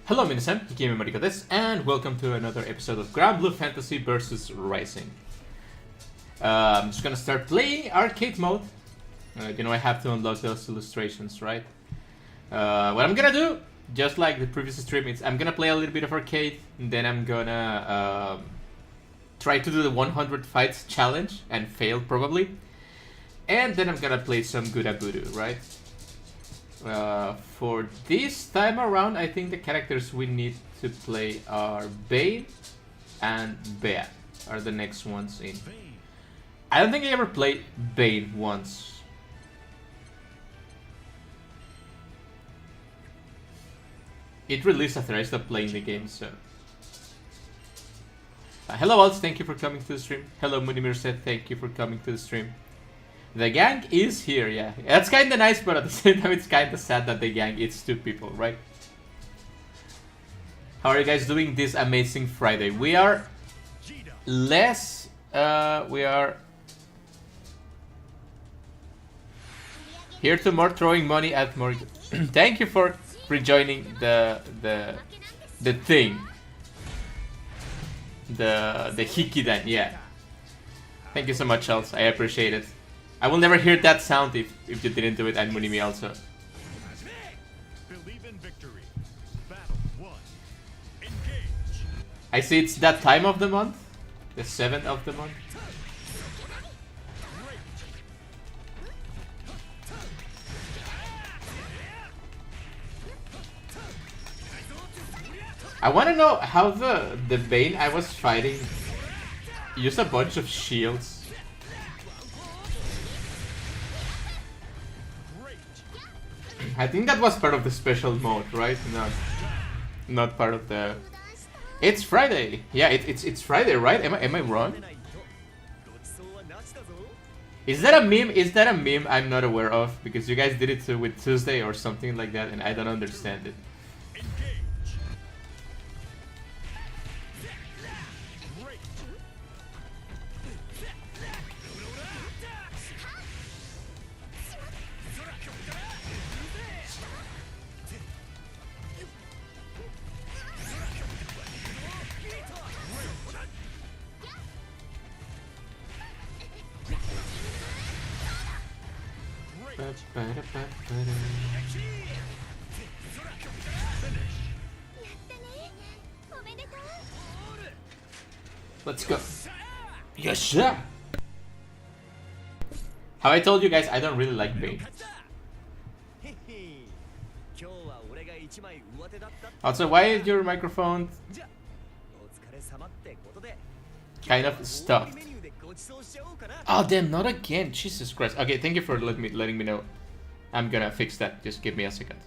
Hello minasan, Hikime Mariko desu, and welcome to another episode of Granblue Fantasy vs. Rising. I'm just gonna start playing arcade mode. I have to unlock those illustrations, right? What I'm gonna do, just like the previous stream, is I'm gonna play a little bit of arcade, and then I'm gonna try to do the 100 fights challenge, and fail probably. And then I'm gonna play some Gurabudu, right? For this time around, I think the characters we need to play are Bane and Bea are the next ones in. I don't think I ever played Bane once. It released after I stopped playing the game, so... hello Alts, thank you for coming to the stream. Hello Munimir said, thank you for coming to the stream. The gang is here, yeah. That's kinda nice, but at the same time it's kinda sad that the gang is 2 people, right? How are you guys doing this amazing Friday? We are less, we are here to more throwing money at more. Thank you for rejoining the thing. The Hikidan, yeah. Thank you so much, Charles. I appreciate it. I will never hear that sound if you didn't do it, and Munimi also. I see it's that time of the month, the 7th of the month. I want to know how the Bane I was fighting used a bunch of shields. I think that was part of the special mode, right? Not part of the... It's Friday! Yeah, it's Friday, right? Am I wrong? Is that a meme? Is that a meme I'm not aware of? Because you guys did it with Tuesday or something like that, and I don't understand it. Let's go. Yes, sir. How I told you guys, I don't really like Bane. Also, why is your microphone kind of stuffed? Oh damn, not again. Jesus Christ. Okay, thank you for letting me know. I'm gonna fix that. Just give me a second.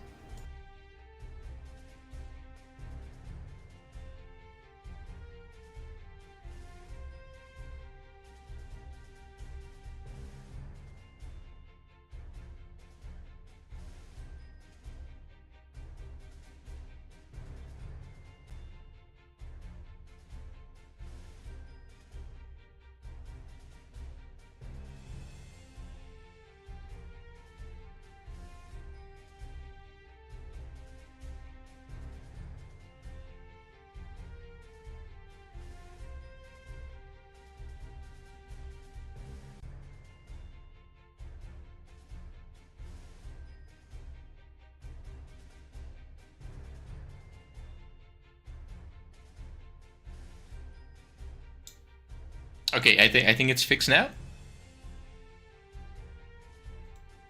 Okay, I think it's fixed now.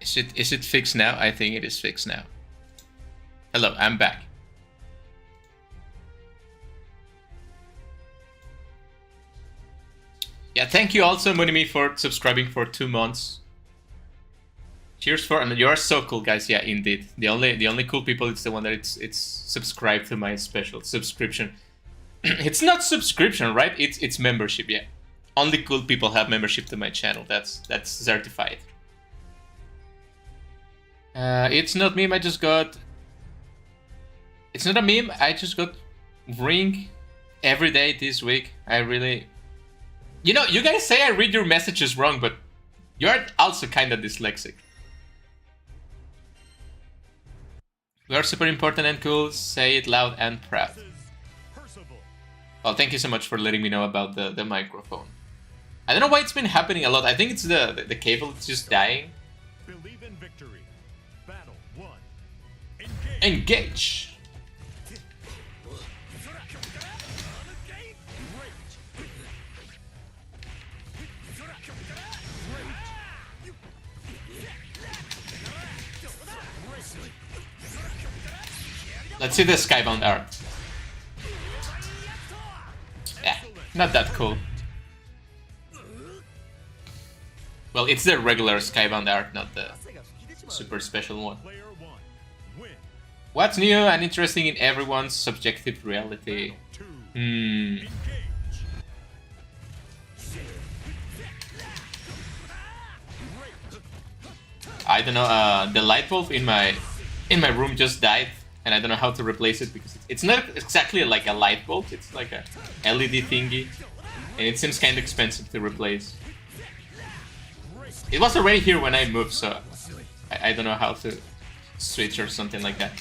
Is it fixed now? I think it is fixed now. Hello, I'm back. Yeah, thank you also Munimi for subscribing for 2 months. Cheers for, and you are so cool, guys. Yeah, indeed. The only cool people is the one that it's subscribed to my special subscription. It's not subscription, right? It's membership. Yeah. Only cool people have membership to my channel. That's certified. It's not meme. I just got. It's not a meme. I just got ring every day this week. I really. You know, you guys say I read your messages wrong, but you're also kind of dyslexic. We are super important and cool. Say it loud and proud. Well, thank you so much for letting me know about the microphone. I don't know why it's been happening a lot. I think it's the cable that's just dying. Believe in victory. Battle 1. Engage! Let's see the Skybound art. Yeah, not that cool. Well, it's the regular Skybound art, not the super special one. What's new and interesting in everyone's subjective reality? I don't know, the light bulb in my room just died, and I don't know how to replace it because it's not exactly like a light bulb, it's like a LED thingy, and it seems kind of expensive to replace. It was already here when I moved, so I don't know how to switch or something like that.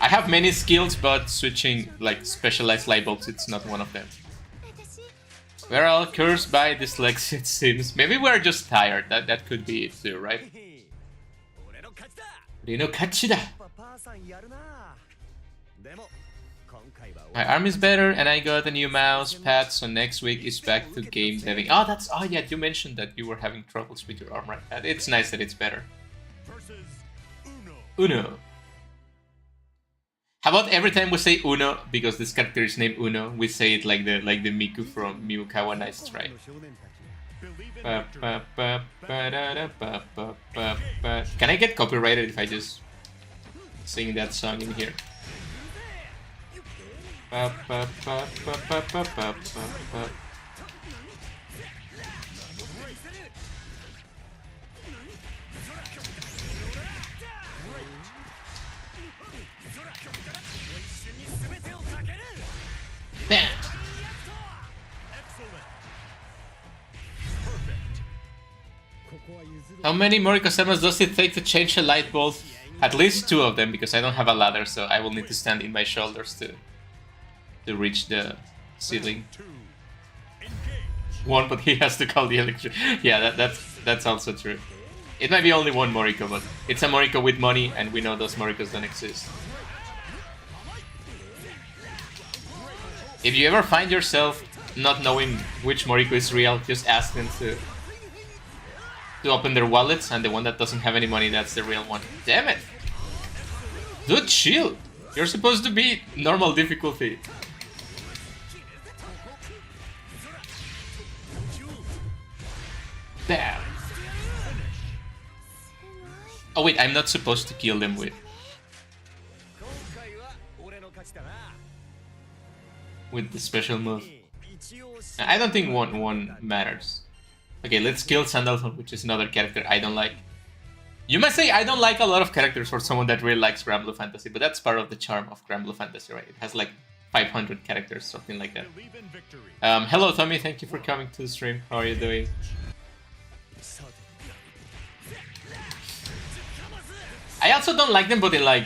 I have many skills, but switching like specialized light bulbs, it's not one of them. We're all cursed by dyslexia, it seems. Maybe we're just tired. That could be it too, right? My arm is better, and I got a new mouse pad, so next week is back to game deving. Oh yeah, you mentioned that you were having troubles with your arm, right? It's nice that it's better. Uno. How about every time we say Uno, because this character is named Uno, we say it like the Miku from Miyukawa Nice Try. Can I get copyrighted if I just sing that song in here? Bam. How many Moriko 7s does it take to change a light bulb? At least 2 of them, because I don't have a ladder, so I will need to stand in my shoulders to reach the ceiling. 1, but he has to call the electric. Yeah, that's also true. It might be only 1 Moriko, but it's a Moriko with money, and we know those Morikos don't exist. If you ever find yourself not knowing which Moriko is real, just ask them to open their wallets, and the one that doesn't have any money, that's the real one. Damn it! Dude, chill! You're supposed to be normal difficulty. Damn. Oh wait, I'm not supposed to kill them with the special move. I don't think one matters. Okay, let's kill Sandalphon, which is another character I don't like. You might say I don't like a lot of characters for someone that really likes Granblue Fantasy, but that's part of the charm of Granblue Fantasy, right? It has like 500 characters, something like that. Hello Tommy, thank you for coming to the stream. How are you doing? I also don't like them, but in like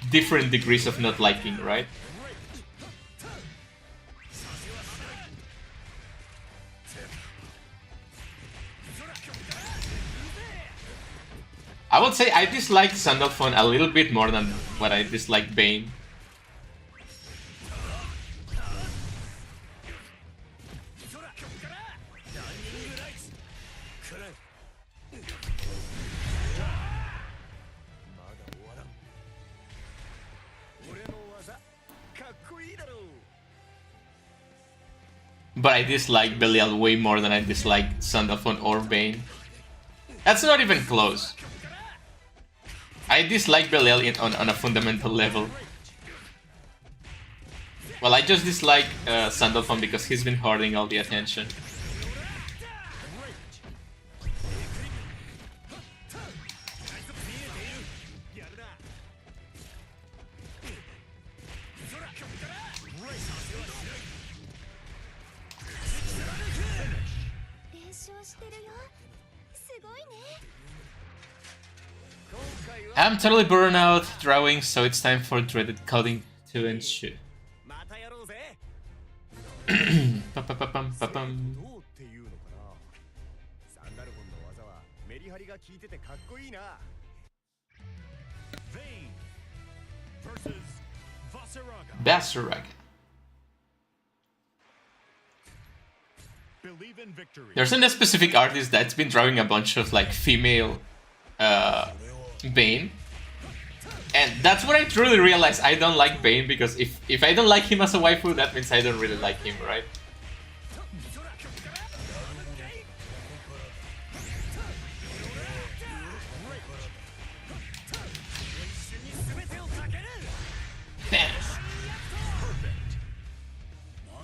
different degrees of not liking, right? I would say I dislike Sandalphon a little bit more than what I dislike Bane. But I dislike Belial way more than I dislike Sandalphon or Bane. That's not even close. I dislike Belial on a fundamental level. Well, I just dislike Sandalphon because he's been hoarding all the attention. I'm totally burned out drawing, so it's time for dreaded coding to ensue. Pa-pa-pa-pum. Vayne versus Vaseraga. Basaraga. Believe in victory. There's a specific artist that's been drawing a bunch of like female Bane. And that's what I truly realized. I don't like Bane because if I don't like him as a waifu, that means I don't really like him, right? Damn.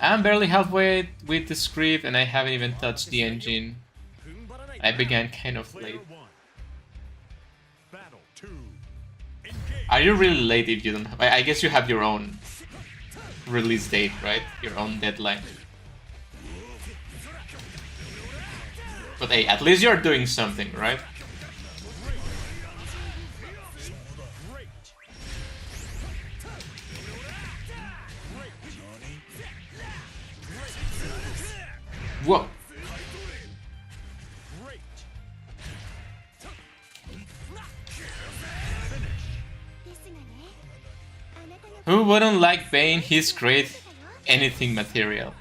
I'm barely halfway with the script and I haven't even touched the engine. I began kind of late. Battle 2. Are you really late if you don't have... I guess you have your own release date, right? Your own deadline. But hey, at least you're doing something, right? Whoa. Who wouldn't like Bane? He's great. Anything material.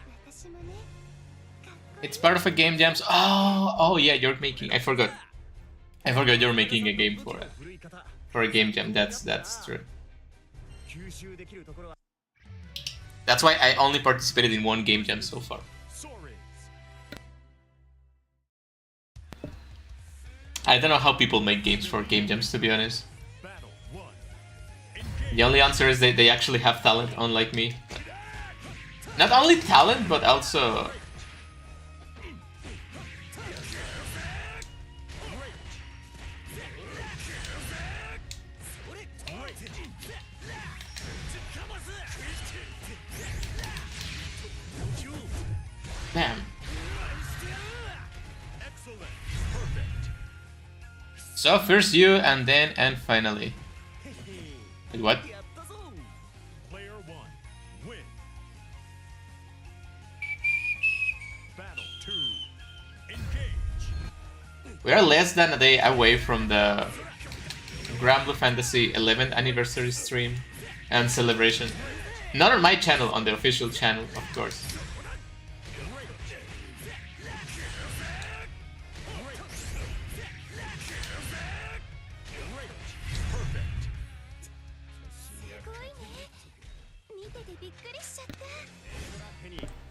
It's part of a game jam. Oh yeah, you're making. I forgot you're making a game for it. For a game jam. That's true. That's why I only participated in one game jam so far. I don't know how people make games for game jams, to be honest. The only answer is they actually have talent, unlike me. Not only talent, but also... Bam. So first you, and finally. Wait, what? Player 1, win. Battle 2, engage. We are less than a day away from the Granblue Fantasy 11th anniversary stream and celebration. Not on my channel, on the official channel, of course.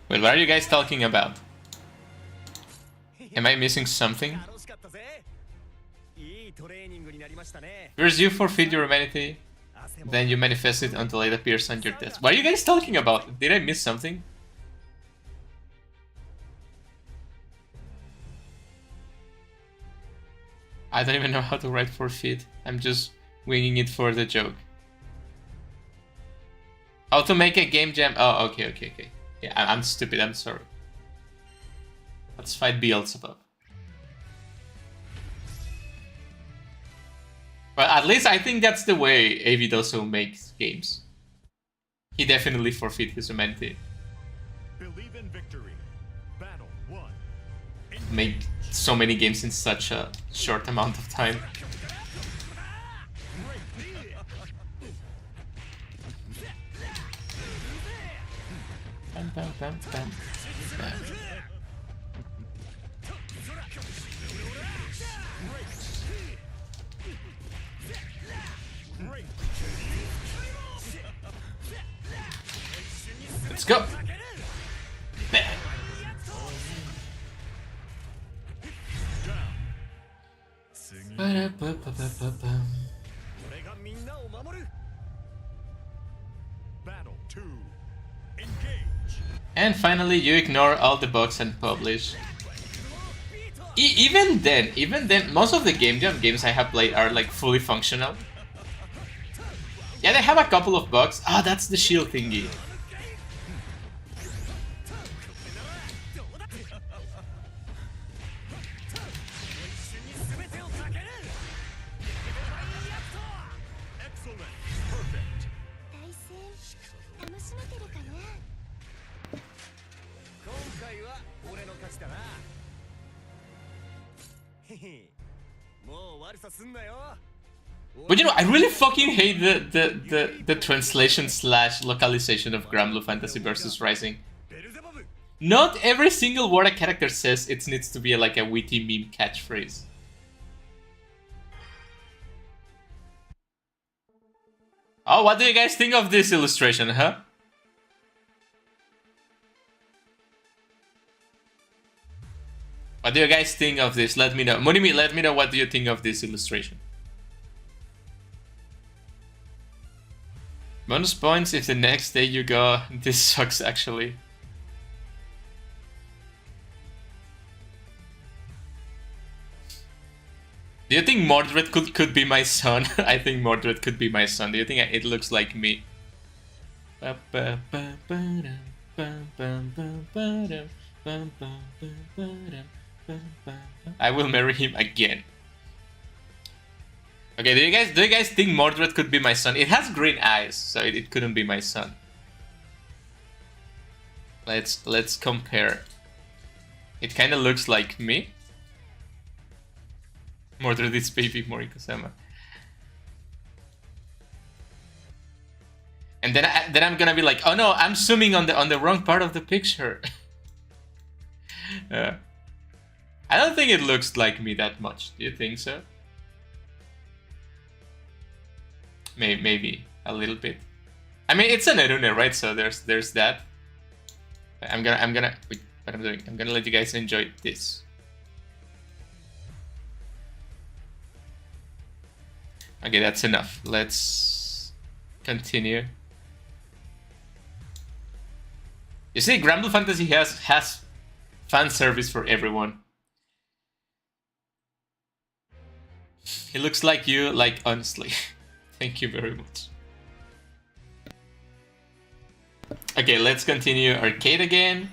Well, what are you guys talking about? Am I missing something? First you forfeit your humanity, then you manifest it until it appears on your desk. What are you guys talking about? Did I miss something? I don't even know how to write forfeit. I'm just winging it for the joke. How to make a game jam? Oh, okay. Yeah, I'm stupid, I'm sorry. Let's fight Beelzebub. Well, at least I think that's the way Avidoso makes games. He definitely forfeit his humanity. Believe in victory. Battle 1. Make so many games in such a short amount of time. Bam, bam, bam, bam. Let's go. Bam. Battle 2. Engage. And finally, you ignore all the bugs and publish. Even then, most of the game jam games I have played are like fully functional. Yeah, they have a couple of bugs. Ah, that's the shield thingy. Excellent. Perfect. 対戦楽しめてるかね。今回は俺の勝ちだな。へへ、もう悪さすんなよ。 But you know, I really fucking hate the translation slash localization of Granblue Fantasy vs Rising. ベルゼバブ。 Not every single word a character says it needs to be like a witty meme catchphrase. Oh, what do you guys think of this illustration, huh? What do you guys think of this? Let me know. Monimi, let me know what do you think of this illustration. Bonus points if the next day you go. This sucks actually. Do you think Mordred could be my son? I think Mordred could be my son. Do you think it looks like me? I will marry him again. Okay, do you guys think Mordred could be my son? It has green eyes, so it couldn't be my son. Let's compare. It kind of looks like me. Mordred is baby Moriko-sama. And then I'm gonna be like, oh no, I'm zooming on the wrong part of the picture. I don't think it looks like me that much. Do you think so? Maybe a little bit. I mean, it's a Nerune, right? So there's that. I'm gonna wait, what I'm doing. I'm gonna let you guys enjoy this. Okay, that's enough. Let's continue. You see, Granblue Fantasy has fan service for everyone. He looks like you, like, honestly. Thank you very much. Okay, let's continue Arcade again.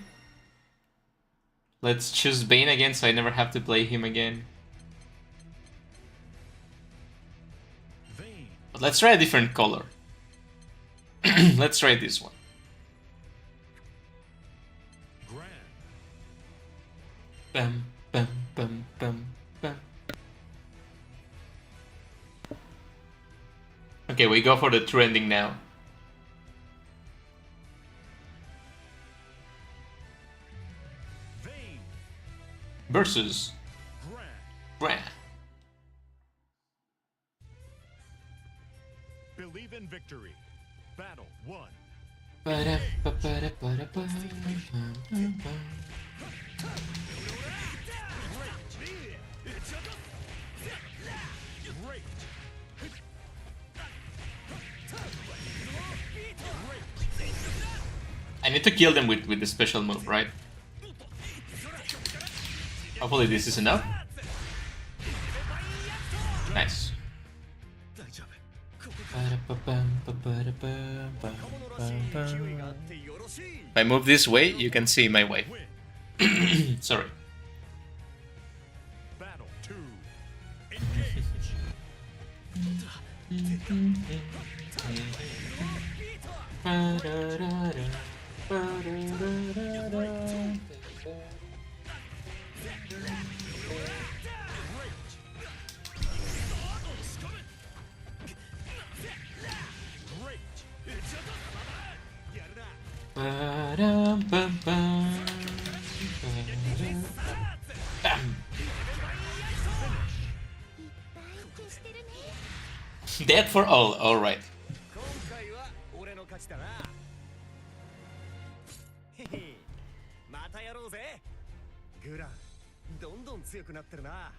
Let's choose Bane again so I never have to play him again. But let's try a different color. Let's try this one. Bam, bam, bam, bam, bam. Okay, we go for the true ending now. Versus Brand. Believe in victory. Battle 1. Great. I need to kill them with the special move, right? Hopefully this is enough. Nice. If I move this way, you can see my way. Sorry. Battle 2. Engage. Dead for all, alright. 今回は俺の勝ちだな。へへ、またやろうぜ。グラン、どんどん強くなってるな。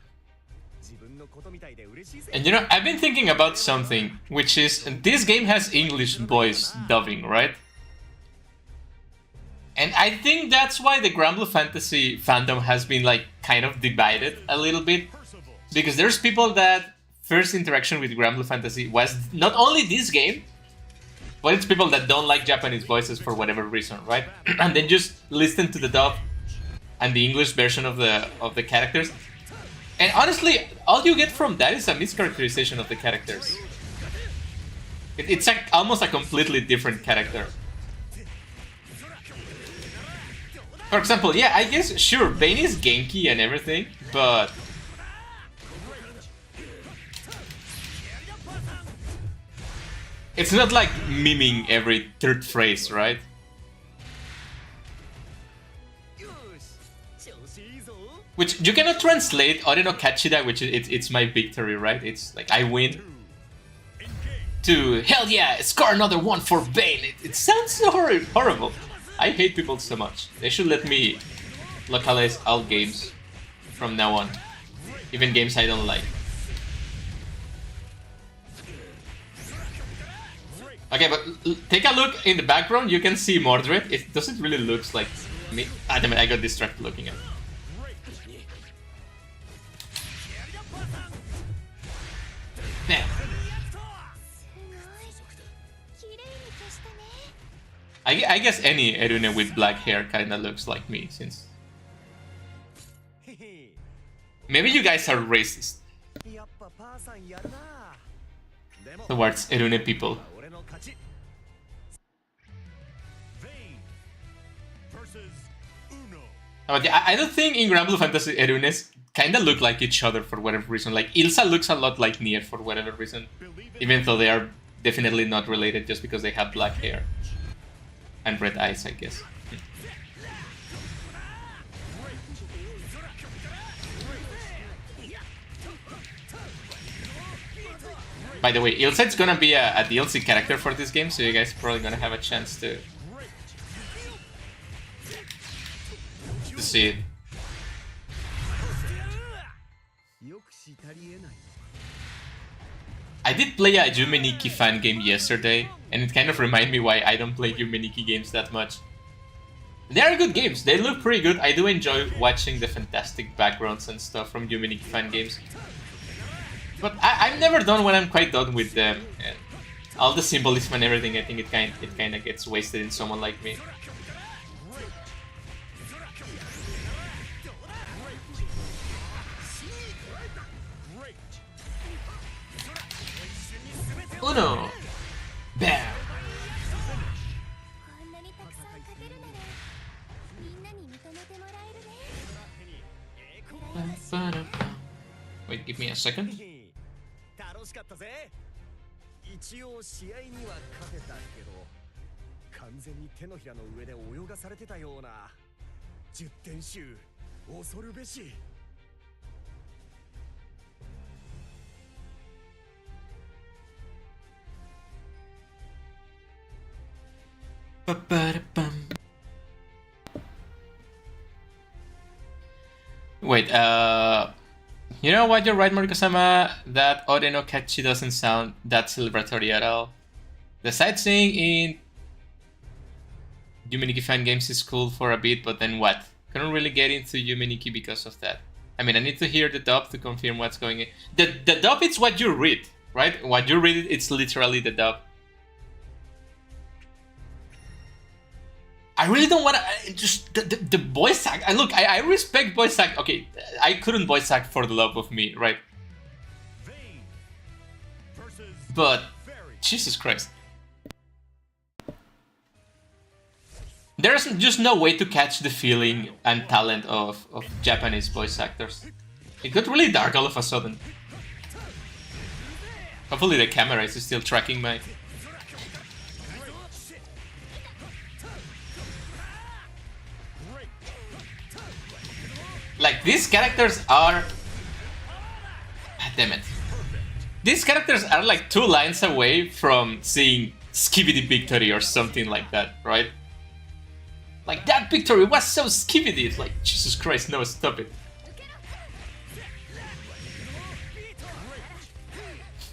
自分のことみたいで嬉しいぜ。 And you know, I've been thinking about something, which is this game has English voice dubbing, right? And I think that's why the Granblue Fantasy fandom has been like kind of divided a little bit, because there's people that first interaction with Granblue Fantasy was not only this game, but it's people that don't like Japanese voices for whatever reason, right? And then just listen to the dub and the English version of the characters. And honestly, all you get from that is a mischaracterization of the characters. It's like almost a completely different character. For example, yeah, I guess, sure, Bane is Genki and everything, but... it's not like miming every third phrase, right? Which you cannot translate Oreno Kachida, which it's my victory, right? It's like I win. To hell yeah, score another one for Bane. It sounds so horrible. I hate people so much. They should let me localize all games from now on, even games I don't like. Okay, but take a look in the background. You can see Mordred. It doesn't really look like me. Ah, damn it! I got distracted looking at it. Bam. I guess any Erune with black hair kinda looks like me, since... maybe you guys are racist towards Erune people. But yeah, I don't think in Granblue Fantasy Erunes kinda look like each other for whatever reason. Like, Ilsa looks a lot like Nier for whatever reason, even though they are definitely not related just because they have black hair. And red eyes, I guess. By the way, Ilsa's gonna be a DLC character for this game, so you guys are probably gonna have a chance to see it. I did play a Yume Nikki fan game yesterday, and it kind of reminded me why I don't play Yume Nikki games that much. They are good games, they look pretty good. I do enjoy watching the fantastic backgrounds and stuff from Yume Nikki fan games. But I'm never done when I'm quite done with them. And all the symbolism and everything, I think it kind of gets wasted in someone like me. Uno! Bam! Wait, give me a second. 楽しかったぜ。一応試合には勝てたけど、完全に手のひらの上で泳がされてたような。10点集、恐るべし。Wait, you know what, you're right, Moriko-sama, that Ore no Kachi doesn't sound that celebratory at all. The sightseeing in Yume Nikki fan games is cool for a bit, but then what? Couldn't really get into Yume Nikki because of that. I mean, I need to hear the dub to confirm what's going on. The dub, it's what you read, right? What you read, it's literally the dub. I really don't want to, just, the voice act, look, I respect voice act, okay, I couldn't voice act for the love of me, right? But, Jesus Christ. There's just no way to catch the feeling and talent of Japanese voice actors. It got really dark all of a sudden. Hopefully the camera is still tracking my... Like, these characters are... Damn it. These characters are like 2 lines away from seeing Skibidi Victory or something like that, right? Like, that victory was so Skibidi! It's like, Jesus Christ, no, stop it.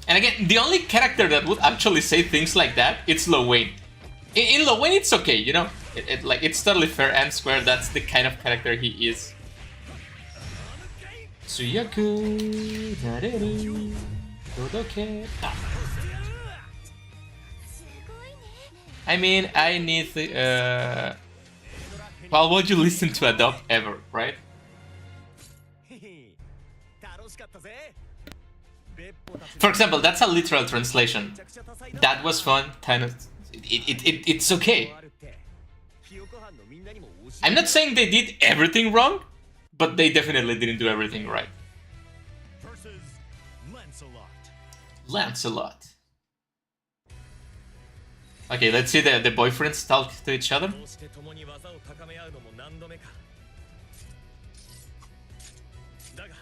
And again, the only character that would actually say things like that, it's Lo Wayne. In Lo Wayne, it's okay, you know? Like, it's totally fair and square, that's the kind of character he is. Tsuyaku, nareru, todoke. I mean, I need the, well, would you listen to a dub ever, right? For example, that's a literal translation. That was fun. It's okay. I'm not saying they did everything wrong, but they definitely didn't do everything right. Versus Lancelot. Lancelot. Okay, let's see the boyfriends talk to each other. こうして共に技を高め合うのも何度目か。だが、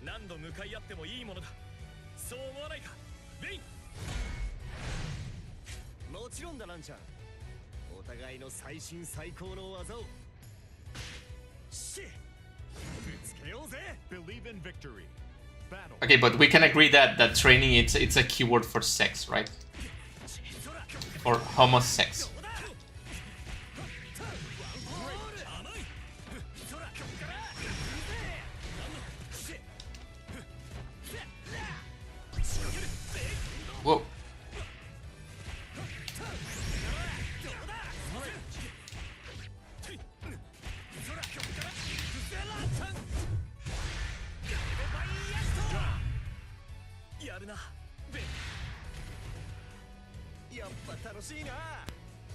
何度向かい合ってもいいものだ。そう思わないか、ベイン。もちろんだ、ランちゃん。お互いの最新最高の技を。し、ぶつけようぜ。 Believe in victory. Battle. Okay, but we can agree that training it's a keyword for sex, right? Or homosex. Whoa.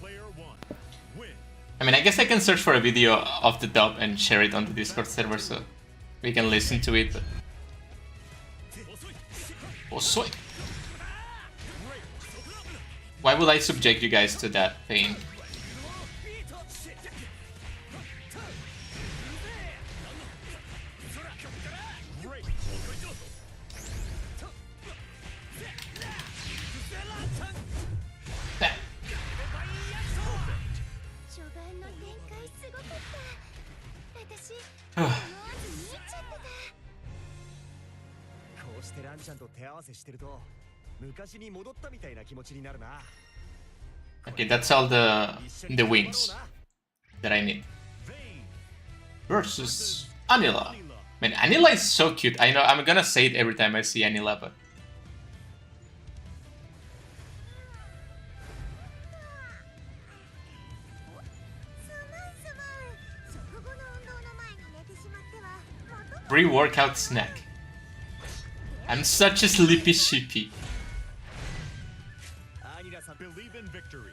Player 1. Win. I mean, I guess I can search for a video of the dub and share it on the Discord server so we can listen to it. But... Oh, sweet. Why would I subject you guys to that pain? Bam. 序盤の展開すごかった私思わず見入っちゃってたこうしてランちゃんと手合わせしてると昔に戻ったみたいな気持ちになるな。 Okay, that's all the wings that I need. Versus Anila. Man, Anila is so cute. I know I'm gonna say it every time I see Anila, but... Pre-workout snack. I'm such a sleepy sheepy. Believe in victory.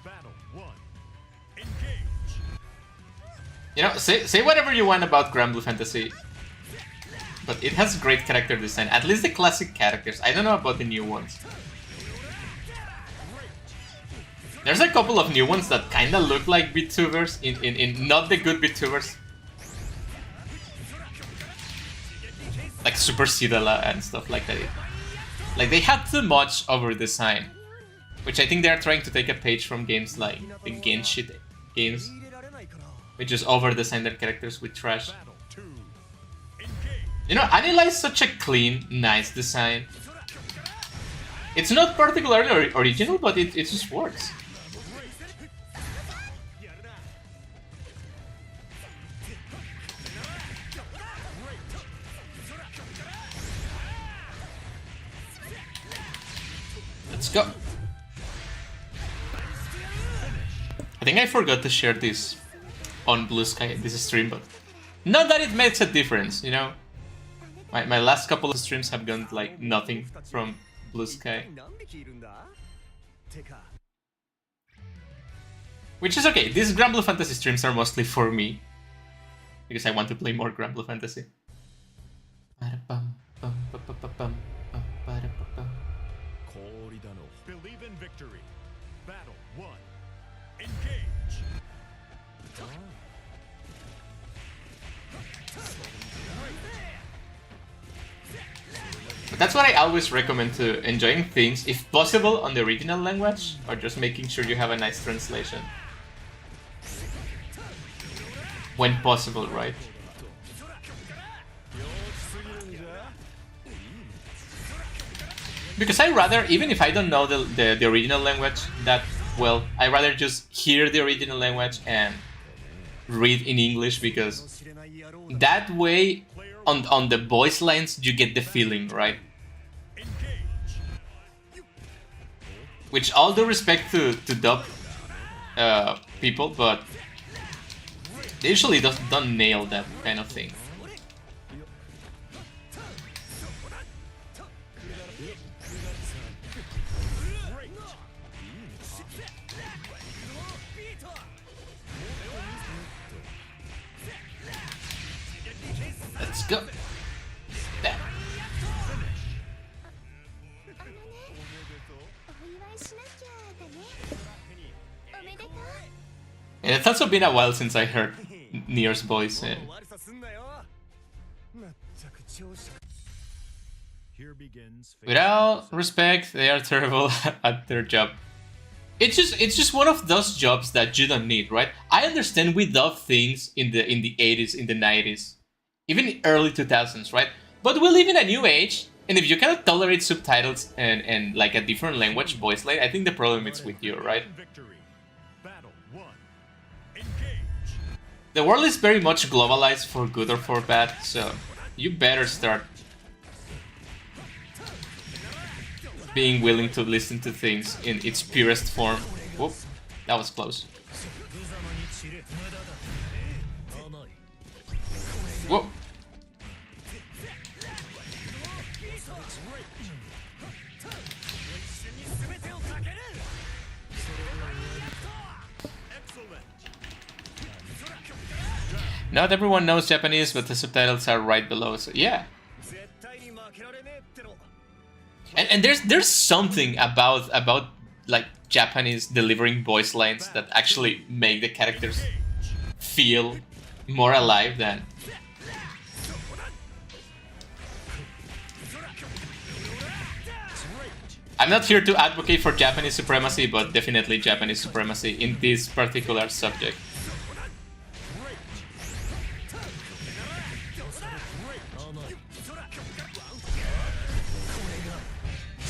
Battle 1. Engage. You know, say whatever you want about Granblue Fantasy, but it has great character design. At least the classic characters. I don't know about the new ones. There's a couple of new ones that kinda look like Vtubers in not the good Vtubers. Like Super Sidala and stuff like that. Like they had too much over design. Which I think they are trying to take a page from games like the Genshin games. Which just over-design their characters with trash. Battle 2. You know, Anila is such a clean, nice design. It's not particularly original, but it just works. Let's go. I think I forgot to share this on Blue Sky, this stream, but not that it makes a difference, you know? My last couple of streams have gone like nothing from Blue Sky. Which is okay, these Granblue Fantasy streams are mostly for me. Because I want to play more Granblue Fantasy. Believe in victory. Battle 1. Engage. But that's what I always recommend to enjoying things, if possible, on the original language, or just making sure you have a nice translation. When possible, right? Because I rather, even if I don't know the original language that well, I rather just hear the original language and read in English, because that way, on the voice lines, you get the feeling, right? Which, all due respect to dub people, but they usually don't nail that kind of thing. おめでとう。 And it's also been a while since I heard Nier's voice. 悪さすんなよ。まったく調子。 Here begins phase With all respect, they are terrible at their job. It's just one of those jobs that you don't need, right? I understand we love things in the 80s, in the 90s, even early 2000s, right? But we live in a new age, and if you cannot tolerate subtitles and like a different language voice line, I think the problem is with you, right? victory. Battle 1. Engage. The world is very much globalized for good or for bad, so you better start being willing to listen to things in its purest form. Whoop, that was close. Whoop. Not everyone knows Japanese, but the subtitles are right below, so yeah. 絶対に負けられねえっての。 And there's something about like Japanese delivering voice lines that actually make the characters feel more alive than. I'm not here to advocate for Japanese supremacy, but definitely Japanese supremacy in this particular subject.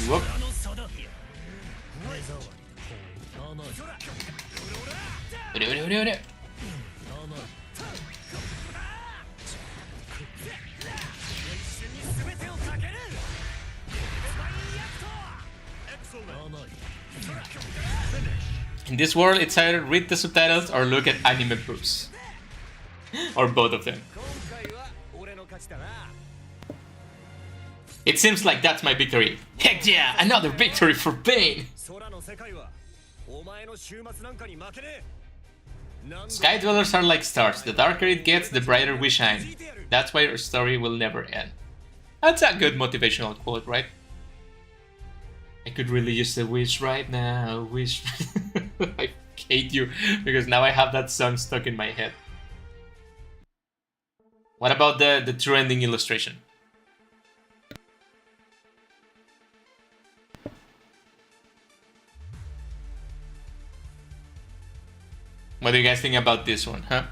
Whoop. In this world, it's either read the subtitles or look at anime boobs. Or both of them. 今回は俺の勝ちだな。 It seems like that's my victory. Heck yeah, another victory for Bane! 空の世界はお前の週末なんかに負けねえ。 Sky dwellers are like stars. The darker it gets, the brighter we shine. That's why our story will never end. That's a good motivational quote, right? I could really use a wish right now. Wish. I hate you because now I have that song stuck in my head. What about the true ending illustration? What do you guys think about this one, huh?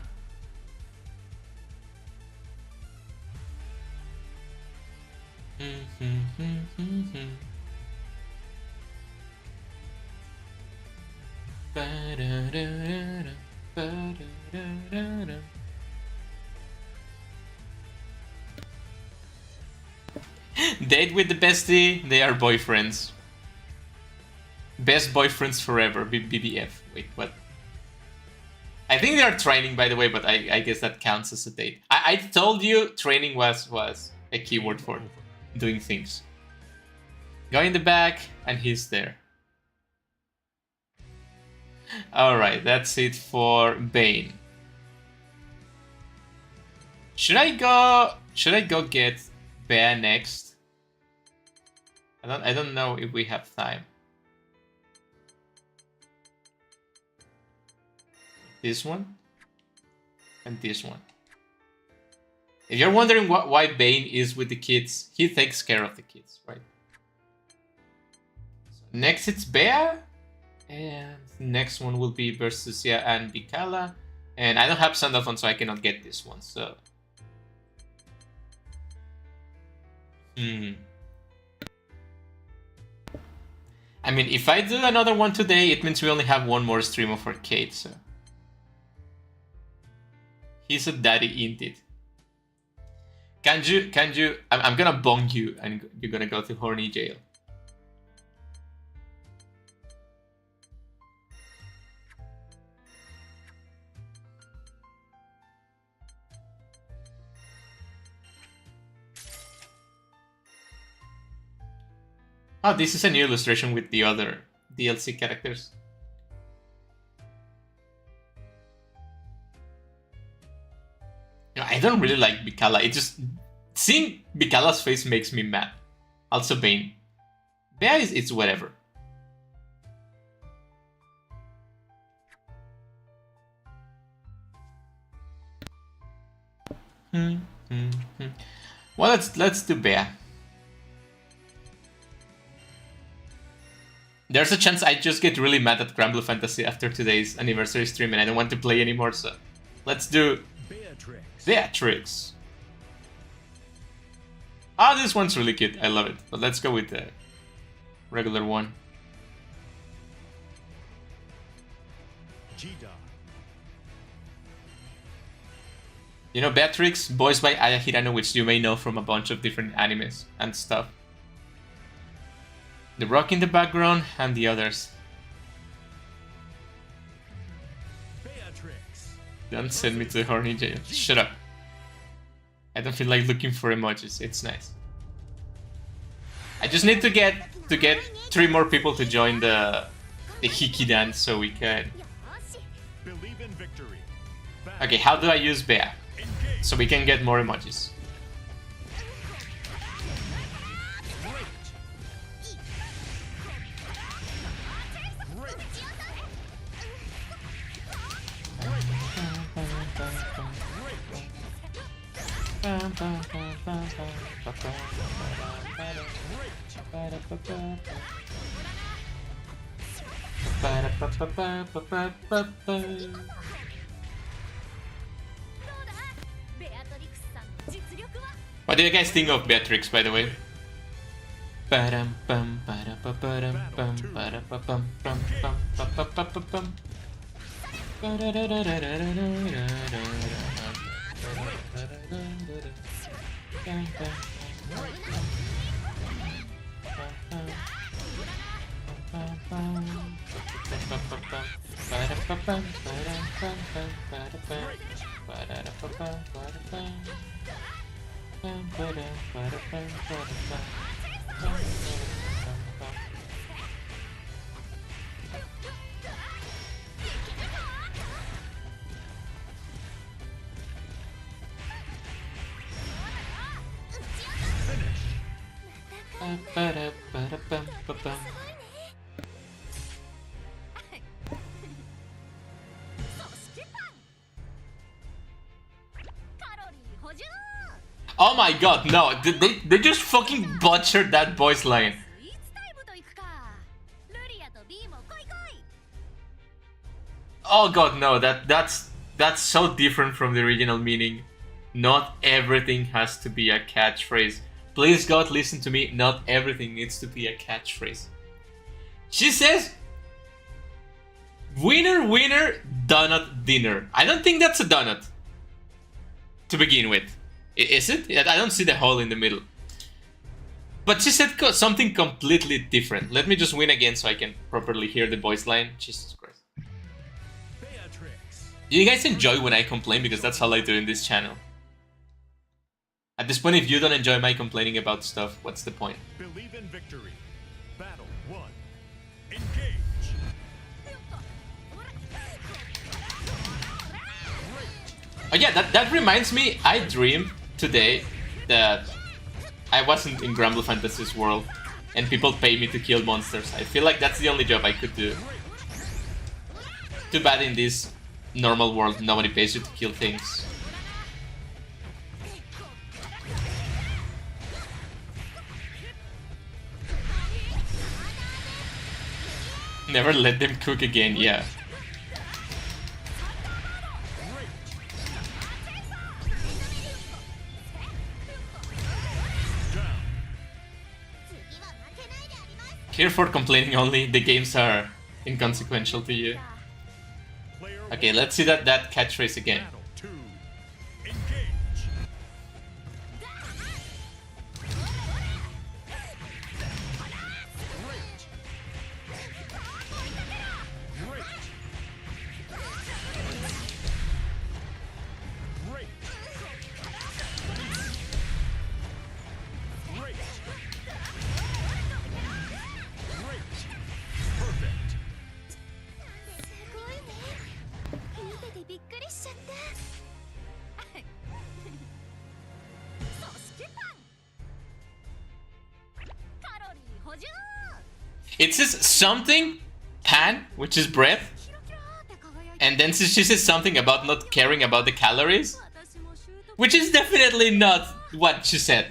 Date with the bestie, they are boyfriends. Best boyfriends forever, BBF. Wait, what? I think they are training, by the way, but I guess that counts as a date. I told you training was a keyword for doing things. Go in the back, and he's there. Alright, that's it for Bane. Should I go get Bea next? I don't know if we have time. This one and this one. If you're wondering why Bane is with the kids, he takes care of the kids, right? So next it's Bea, and next one will be Versusia and Bikala, and I don't have Sandalphon, so I cannot get this one. So, I mean, if I do another one today, it means we only have one more stream of Arcade. So. He's a daddy indeed. Can you, I'm gonna bong you and you're gonna go to horny jail. Oh, this is a new illustration with the other DLC characters. I don't really like Bikala. It just seeing Bikala's face makes me mad. Also Bane. Bea it's whatever. Well, let's do Bea. There's a chance I just get really mad at Granblue Fantasy after today's anniversary stream and I don't want to play anymore, so let's do Beatrix. Ah, this one's really cute. I love it. But let's go with the regular one. You know Beatrix, voiced by Aya Hirano, which you may know from a bunch of different animes and stuff. The Rock in the background and the others. Don't send me to horny jail. Shut up. I don't feel like looking for emojis. It's nice. I just need to get 3 more people to join the Hiki dance so we can. Okay, how do I use Bea? So we can get more emojis. What do you guys think of Beatrix, by the way? Oh my god, no, they just fucking butchered that voice line. Oh god, no, that's so different from the original meaning. Not everything has to be a catchphrase. Please God, listen to me, not everything needs to be a catchphrase. She says, winner, winner, donut dinner. I don't think that's a donut, to begin with. Is it? I don't see the hole in the middle. But she said something completely different. Let me just win again so I can properly hear the voice line. Jesus Christ. Do you guys enjoy when I complain? Because that's all I do in this channel. At this point, if you don't enjoy my complaining about stuff, what's the point? Believe in victory. Battle 1. Engage. Oh yeah, that reminds me, I dreamed today that I wasn't in Granblue Fantasy's world and people pay me to kill monsters. I feel like that's the only job I could do. Too bad in this normal world nobody pays you to kill things. Never let them cook again, yeah. Here for complaining only, the games are inconsequential to you. Okay, let's see that catchphrase again. Battle 2. Engage. It says something, pan, which is breath, and then she says something about not caring about the calories. Which is definitely not what she said.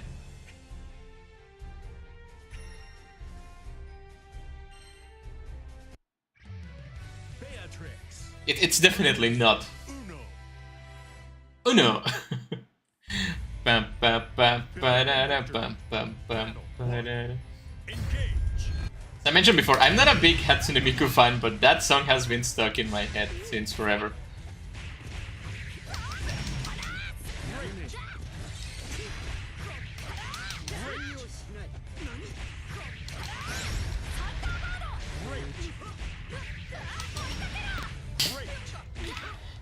Beatrix. It's definitely not. Uno. Uno. Bum, bum, bum, ba-da-da, bum, bum, bum, ba-da-da. Engage. As I mentioned before, I'm not a big Hatsune Miku fan, but that song has been stuck in my head since forever.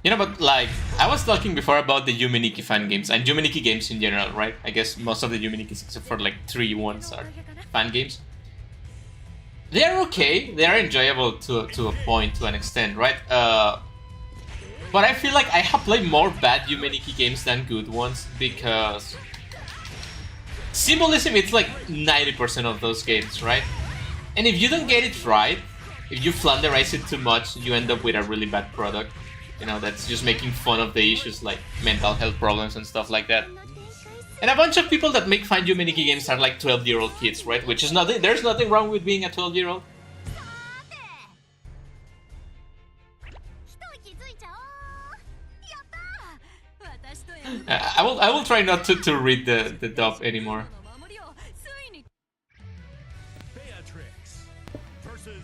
You know, but like, I was talking before about the Yumeniki fan games, and Yumeniki games in general, right? I guess most of the Yumenikis, except for like 3 ones, are fan games. They are okay, they are enjoyable to a point, to an extent, right? But I feel like I have played more bad Yumeniki games than good ones, because symbolism, it's like 90% of those games, right? And if you don't get it right, if you flanderize it too much, you end up with a really bad product. You know, that's just making fun of the issues like mental health problems and stuff like that. And a bunch of people that make fun Yumeniki games are like 12-year-old kids, right? Which is nothing, there's nothing wrong with being a 12-year-old. I will try not to read the dub anymore. Beatrix versus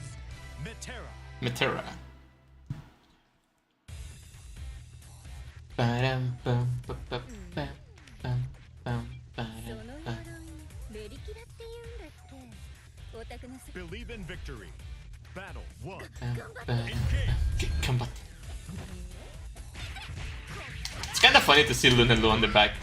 Metera. Metera. Believe in victory. Battle 1. Combat. It's kind of funny to see Luna Lu on the back.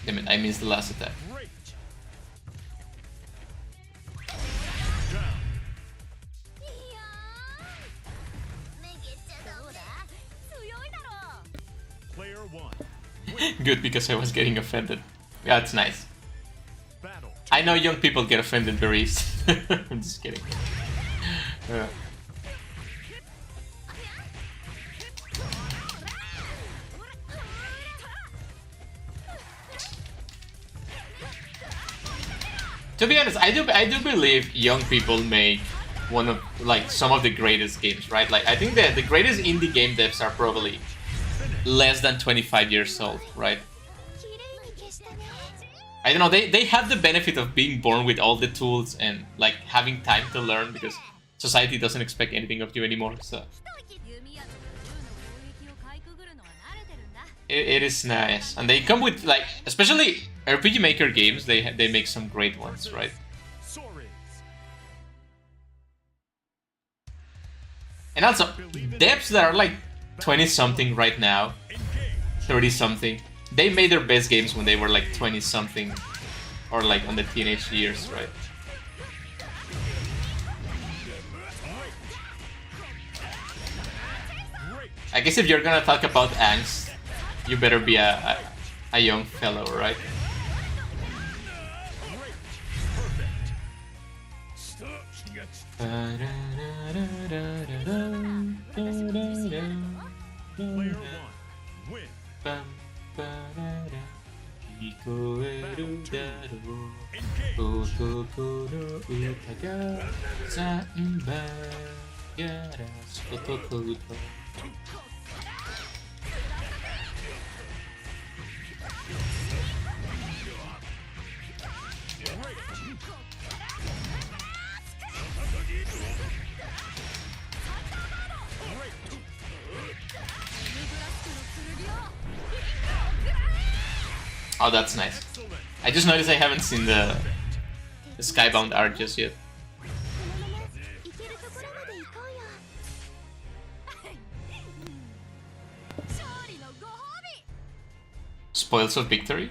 Damn it, I missed the last attack. Player 1. Good, because I was getting offended. Yeah, it's nice. Battle. I know young people get offended very easy. I'm just kidding. To be honest, I do believe young people make one of like some of the greatest games, right? Like I think that the greatest indie game devs are probably less than 25 years old, right? I don't know, they have the benefit of being born with all the tools and like having time to learn because society doesn't expect anything of you anymore, so it is nice. And they come with like, especially RPG Maker games, they make some great ones, right? And also, devs that are like 20-something right now, 30-something, they made their best games when they were like 20-something or like on the teenage years, right? I guess if you're gonna talk about angst, you better be a young fellow, right? Player 1. Win. Oh, that's nice. I just noticed I haven't seen the Skybound art just yet. Spoils of victory?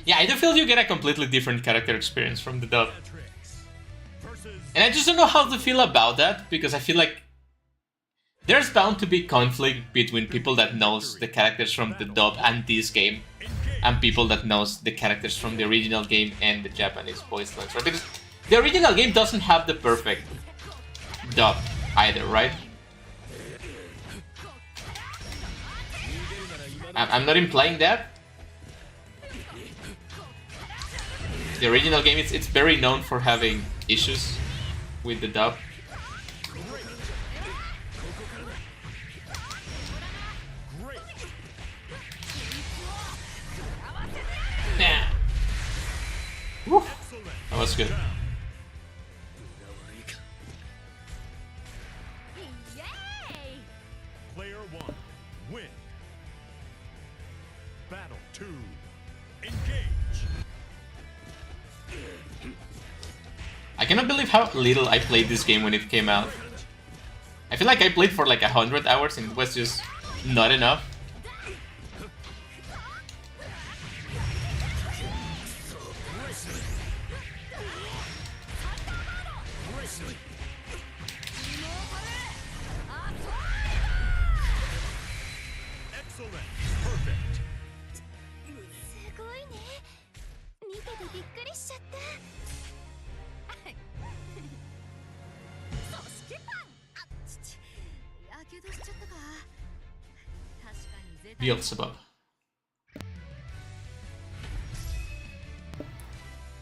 Yeah, I do feel you get a completely different character experience from the dub. And I just don't know how to feel about that, because I feel like there's bound to be conflict between people that knows the characters from the dub and this game, and people that knows the characters from the original game and the Japanese voice lines, right? Because the original game doesn't have the perfect dub either, right? I'm not implying that. The original game, it's very known for having issues with the dub. Yeah. Woo. That was good. Yay! Player 1, win. Battle 2, engage. I cannot believe how little I played this game when it came out. I feel like I played for like 100 hours and it was just not enough. Excellent. Perfect. すごいね。見ててびっくりしちゃった。そしてパン。あ、ちち。やけどしちゃったか。確かに絶対。 Beelzebub.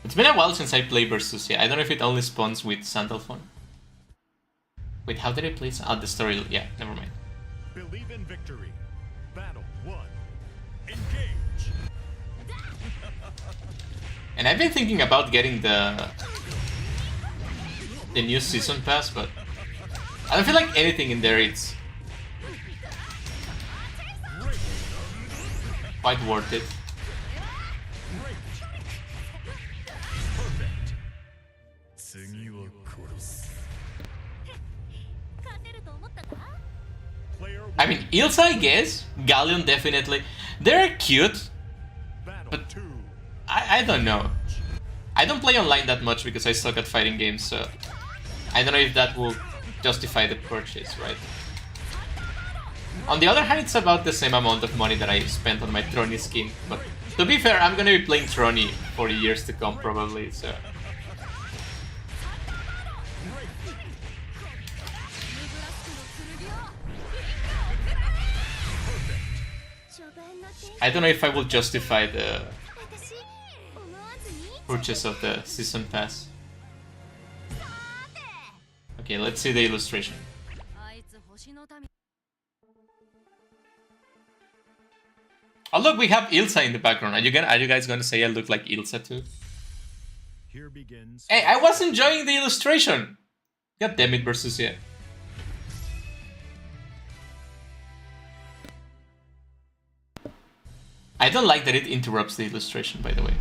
It's been a while since I played Versus. Yeah, I don't know if it only spawns with Sandalphon. Wait, how did I play? Oh, the story. Yeah, never mind. Believe in victory. Battle 1, engage. And I've been thinking about getting the new season pass, but I don't feel like anything in there it's quite worth it. Perfect. 次は殺す。勝てると思ったか？ Player 1, I mean, Ilsa, I guess. Galleon, definitely. They're cute. battle but- 2. I don't know. I don't play online that much because I suck at fighting games, so I don't know if that will justify the purchase, right? On the other hand, it's about the same amount of money that I spent on my Trony skin, but to be fair, I'm gonna be playing Trony for years to come probably, so... I don't know if I will justify the 私思わずに purchase of the season pass. Okay, let's see the illustration. あいつ星の民 Oh look, we have Ilsa in the background. Are you guys gonna say I look like Ilsa too? Here begins. Hey, I was enjoying the illustration! God damn it, Versus, yeah. I don't like that it interrupts the illustration, by the way.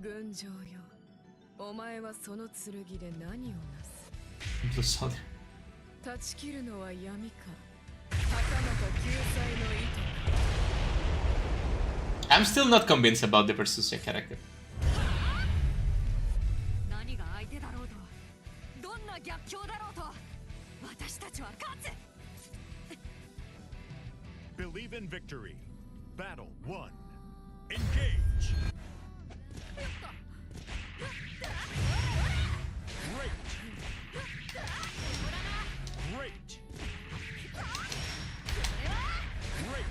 群青よ、お前はその剣で何をなす？ Blue Soldier. 断ち切るのは闇か、刀か救済の糸か。 I'm still not convinced about the Versusia character. 何が相手だろうとどんな逆境だろうと私たちは勝つ Believe in victory. Battle 1, engage. Great. Great. Great.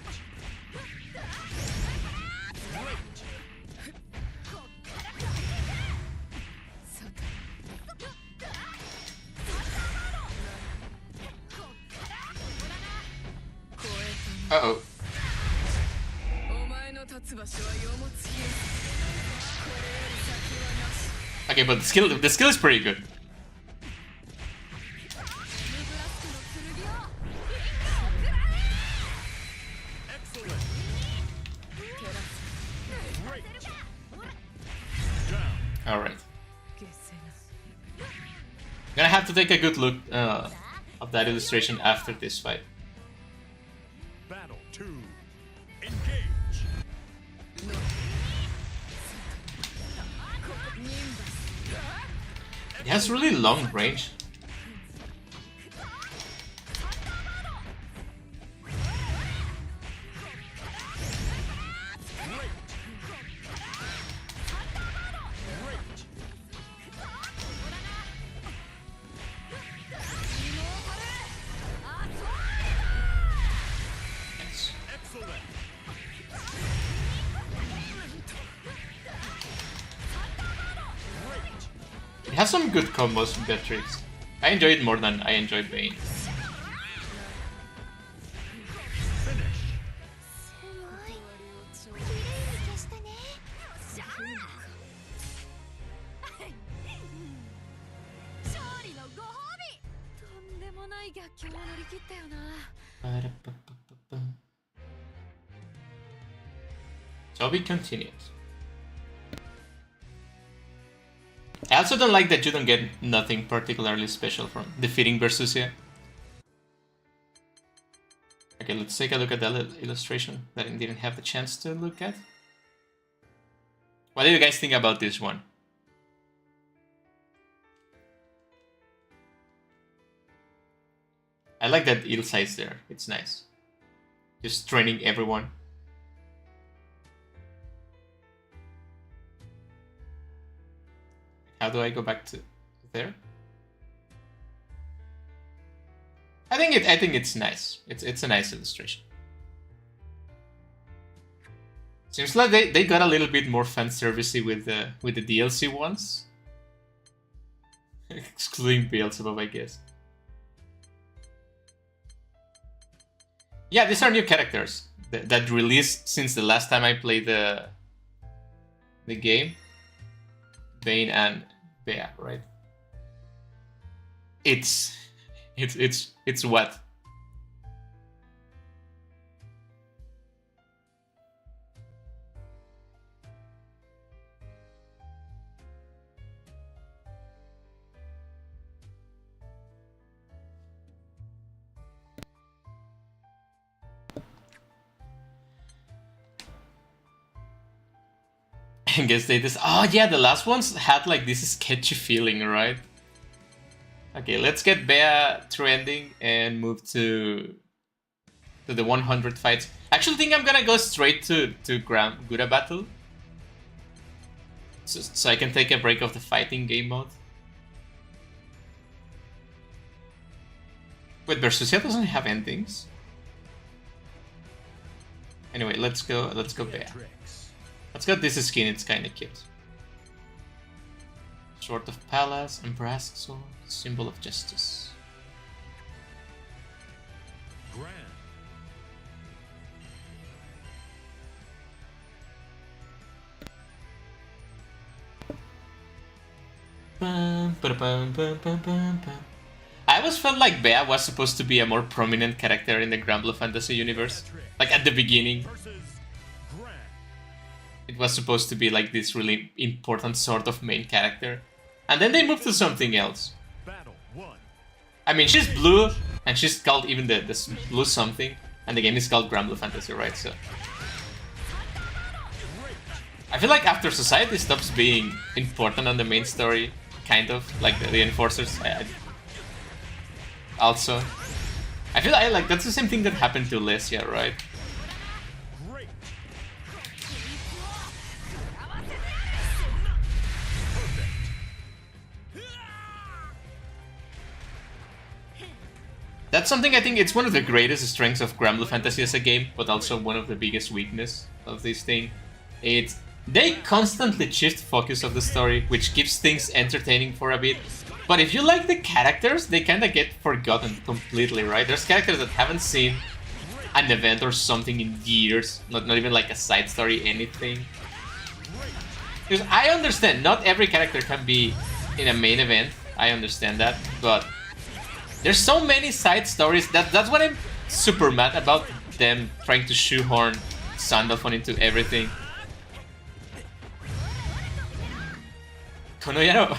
Great. Uh-oh. お前の立つ場所は世もつひれず。これより先はなし。 Okay, but the skill is pretty good. ムブラスクの剣を Excellent. 照らす。 Great. Down. Alright. 下せな。 Gonna have to take a good look of that illustration after this fight. Battle 2, engage. It has really long range. It has some good combos with Beatrix. I enjoy it more than I enjoy Bane. すごい綺麗に消したね。勝利のご褒美。とんでもない逆境を乗り切ったよな。 So we continued. I also don't like that you don't get nothing particularly special from defeating Versusia. Okay, let's take a look at the illustration that I didn't have the chance to look at. What do you guys think about this one? I like that ill size there, it's nice. Just training everyone. How do I go back to there? I think it's nice. It's a nice illustration. Seems like they got a little bit more fan servicey with the DLC ones. Excluding Beelzebub, I guess. Yeah, these are new characters that released since the last time I played the game. Bane and Bea, right? It's what? I guess they just... Oh yeah, the last ones had like this sketchy feeling, right? Okay, let's get Bea trending and move to the 100 fights. Actually, think I'm gonna go straight to Gura battle, so I can take a break of the fighting game mode. Wait, Versusia doesn't have endings. Anyway, let's go Bea. Let's get this skin, it's kinda cute. Sword of Palace and brass sword, symbol of justice. Grand. I always felt like Bea was supposed to be a more prominent character in the Granblue fantasy universe. Like at the beginning. Versus Grand. It was supposed to be like this really important sort of main character. And then they moved to something else. Battle 1. I mean, she's blue, and she's called even the blue something, and the game is called Granblue Fantasy, right? So I feel like after Society stops being important on the main story, kind of, like the Enforcers, also. I feel like that's the same thing that happened to Lesia, right? Great. That's something I think it's one of the greatest strengths of Granblue Fantasy as a game, but also one of the biggest weakness of this thing. They constantly shift focus of the story, which keeps things entertaining for a bit. But if you like the characters, they kinda get forgotten completely, right? There's characters that haven't seen an event or something in years, not even like a side story, anything. Because I understand, not every character can be in a main event, I understand that, but there's so many side stories that's what I'm super mad about, them trying to shoehorn Sandalphon into everything. Konoyaro.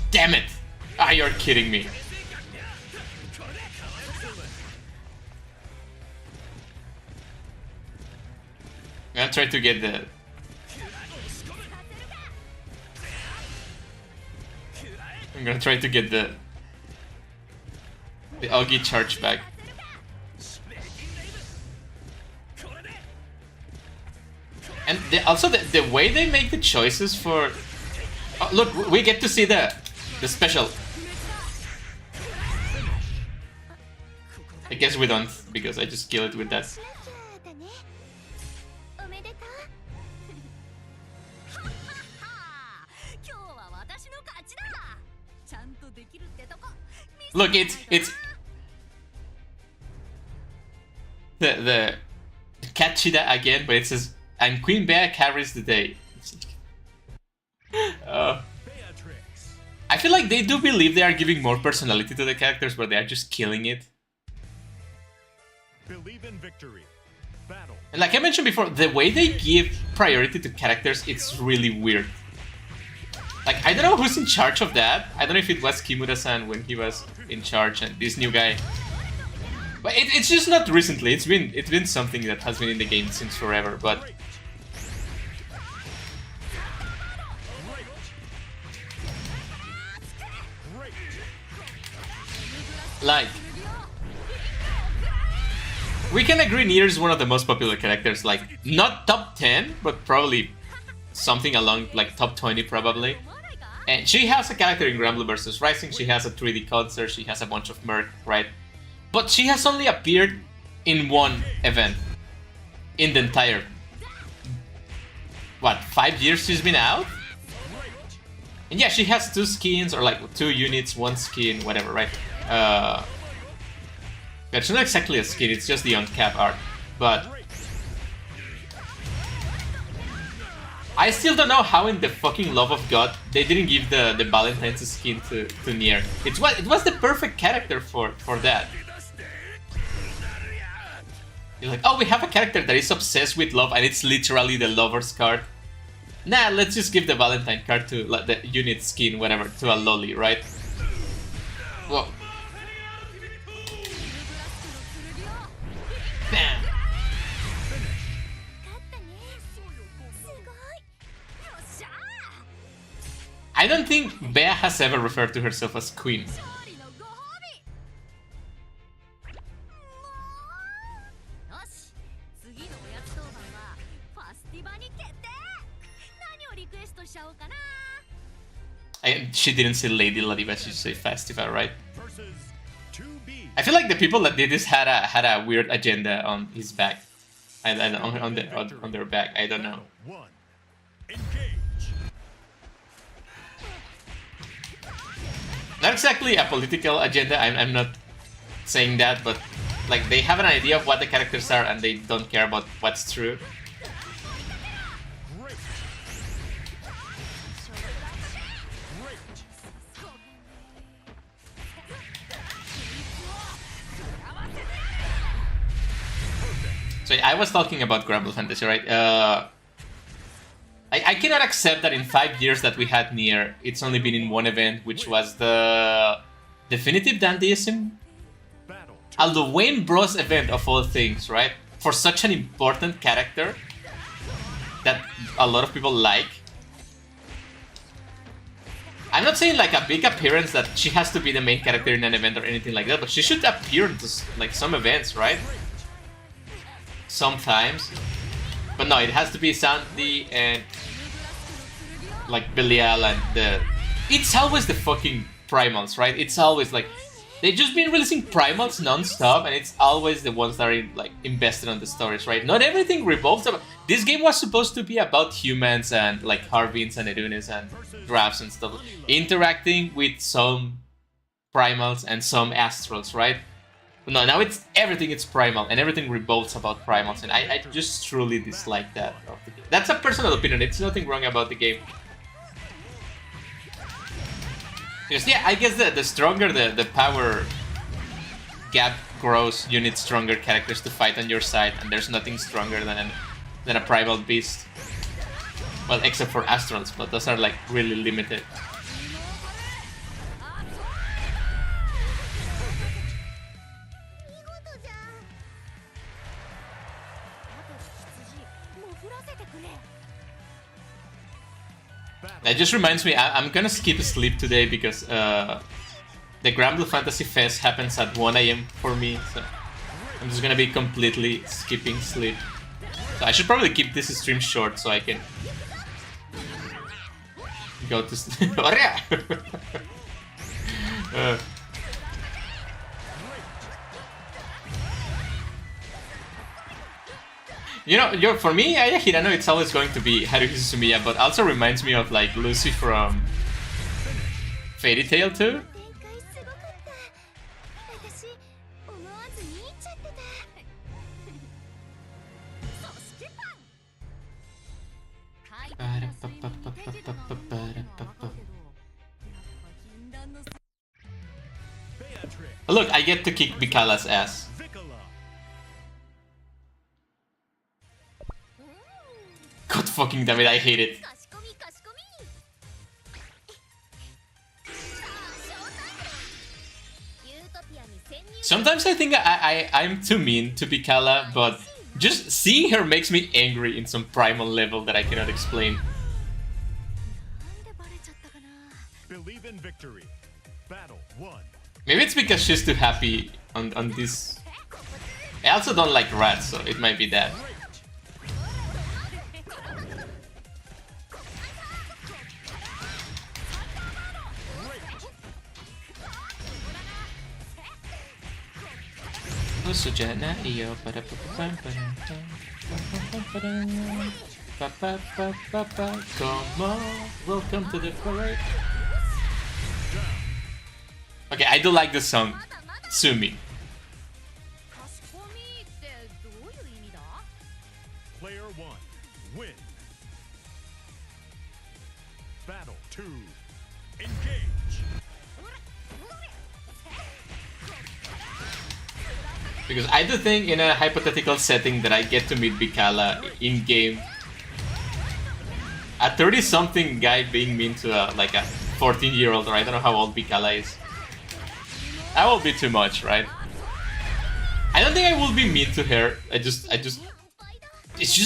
Damn it! Ah, you're kidding me. I'm gonna try to get the... I'm gonna try to get the Augie charge back. And also the way they make the choices for... Oh, look, we get to see the special. guess we don't, because I just kill it with that. しなきゃだねおめでとう今日は私の勝ちだちゃんとできるってとこ Look, it's the cat cheetah again, but it says, and Queen Bea carries the day. Beatrix. I feel like they do believe they are giving more personality to the characters, but they are just killing it. Believe in victory. Battle. And like I mentioned before, the way they give priority to characters, it's really weird. Like, I don't know who's in charge of that. I don't know if it was Kimura-san when he was in charge and this new guy. But it's just not recently. It's been something that has been in the game since forever. But like, we can agree Nier is one of the most popular characters. Like, not top 10, but probably something along like top 20 probably. And she has a character in Granblue vs. Rising. She has a 3D concert. She has a bunch of merc, right? But she has only appeared in one event in the entire, what, 5 years she's been out? And yeah, she has 2 skins, or like 2 units, 1 skin, whatever, right? But it's not exactly a skin, it's just the on-cap art. But I still don't know how in the fucking love of God they didn't give the Valentine's skin to Nier. It was the perfect character for that. You're like, oh, we have a character that is obsessed with love and it's literally the lover's card. Nah, let's just give the Valentine card to like, the unit skin, whatever, to a lolly, right? Whoa. Bam. 勝ったねすごい I don't think Bea has ever referred to herself as queen. 勝利のご褒美よし次のおやつ当番はファスティバに決定何をリクエストしちゃおうかな She didn't say Lady Ladiva, she said Festival, right? Versus 2B. I feel like the people that did this had a weird agenda on his back, and on their back. I don't know. 1. Engage. Not exactly a political agenda. I'm not saying that, but like they have an idea of what the characters are, and they don't care about what's true. Great. So I was talking about Granblue Fantasy, right? I cannot accept that in 5 years that we had Nier, it's only been in one event, which was the Definitive Dandyism? Battle. A Luwayne Bros event of all things, right? For such an important character that a lot of people like. I'm not saying like a big appearance that she has to be the main character in an event or anything like that, but she should appear in like some events, right? Sometimes. But no, it has to be Sandy and like Belial and the... It's always the fucking primals, right? It's always like... They've just been releasing primals non-stop and it's always the ones that are like invested on the stories, right? Not everything revolves about... This game was supposed to be about humans and like Harvins and Erunes and Drafts and stuff. Interacting with some primals and some astrals, right? No, now it's everything. It's primal, and everything revolves about primals, and I just truly dislike that. That's a personal opinion. It's nothing wrong about the game. Because yeah, I guess the stronger the power gap grows, you need stronger characters to fight on your side, and there's nothing stronger than a primal beast. Well, except for astrals, but those are like really limited. It just reminds me, I'm gonna skip sleep today because the Granblue Fantasy Fest happens at 1 AM for me, so I'm just gonna be completely skipping sleep. So I should probably keep this stream short so I can go to sleep. For me, Aya Hirano, it's always going to be Haruhi Suzumiya, but also reminds me of like Lucy from Fairy Tail too. 展開すごかった。私思わず見入っちゃってた。そしてパン。快適な睡眠に出てたのは分かるけど、やっぱ禁断の Beatrix. Look, I get to kick Bikala's ass. Vicola. God fucking damn it, I hate it. かしこみかしこみ。さあ、ショータイム。ユートピアに潜入。 Sometimes I think I'm too mean to Bikala, but just seeing her makes me angry in some primal level that I cannot explain. なんでバレちゃったかな。 Believe in victory. Battle 1. Maybe it's because she's too happy on this. I also don't like rats, so it might be that. Sujana, iyo, para pa pa pa pa. Come on, welcome to the parade. Okay, I do like the song, Sumi. かしこみってどういう意味だ？ Player 1. Win. Battle 2. Engage. Because I do think in a hypothetical setting that I get to meet Bikala in game. A 30-something guy being mean to like a 14-year-old, or I don't know how old Bikala is. That will be too much, right? I don't think I will be mean to her. It's just,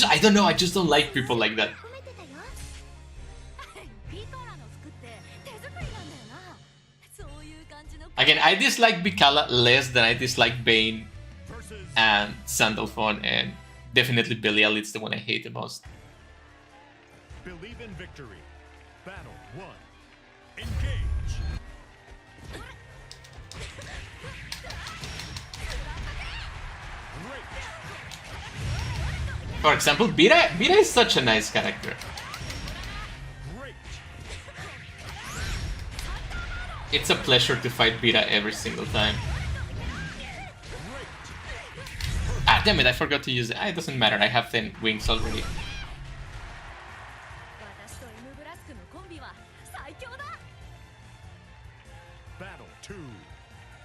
I don't know, I just don't like people like that. 褒めてたよ。ビカラの服って手作りなんだよな。そういう感じの。 Again, I dislike Bikala less than I dislike Bane Versus and Sandalphon, and definitely Belial. It's the one I hate the most. Believe in victory. Battle 1. Engage. Great. For example, Bira is such a nice character. Great. It's a pleasure to fight Bira every single time. Ah, damn it, I forgot to use it. Ah, it doesn't matter, I have 10 wings already. 私と M ブラスクのコンビは最強だ。 Battle 2.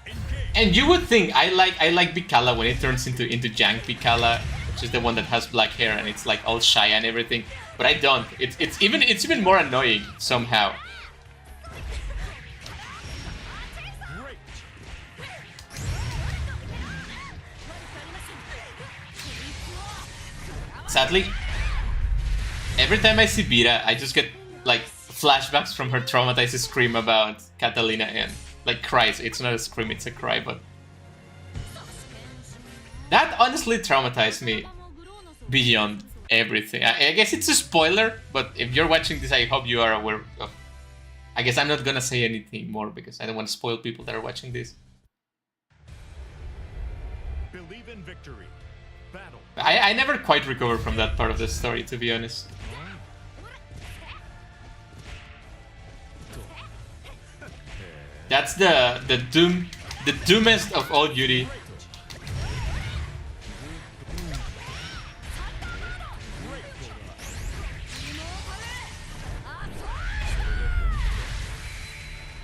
Engage. And you would think I like Bikala when it turns into Jank Bikala, which is the one that has black hair and it's like all shy and everything. But I don't. It's even more annoying somehow. Great. Sadly, every time I see Bira, I just get like flashbacks from her traumatized scream about Catalina and like cries. It's not a scream, it's a cry, but that honestly traumatized me beyond everything. I guess it's a spoiler, but if you're watching this, I hope you are aware of. I guess I'm not gonna say anything more because I don't want to spoil people that are watching this. Believe in victory. Battle. I never quite recovered from that part of the story, to be honest. That's the doomest of all Yuri.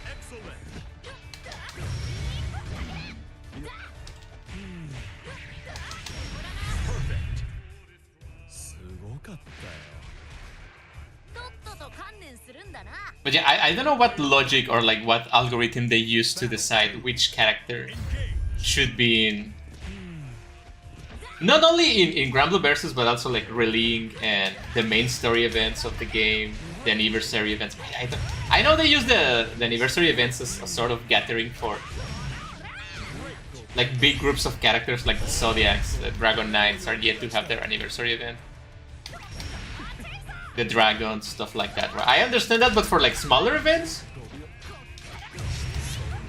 Excellent. Perfect. すごかったよ。とっとと観念するんだな。 But yeah, I don't know what logic or like what algorithm they use to decide which character should be in. Not only in Granblue Versus, but also like relaying and the main story events of the game, the anniversary events. I know they use the anniversary events as a sort of gathering for like big groups of characters like the Zodiacs, the Dragon Knights are yet to have their anniversary event. The dragons, stuff like that. I understand that, but for like smaller events,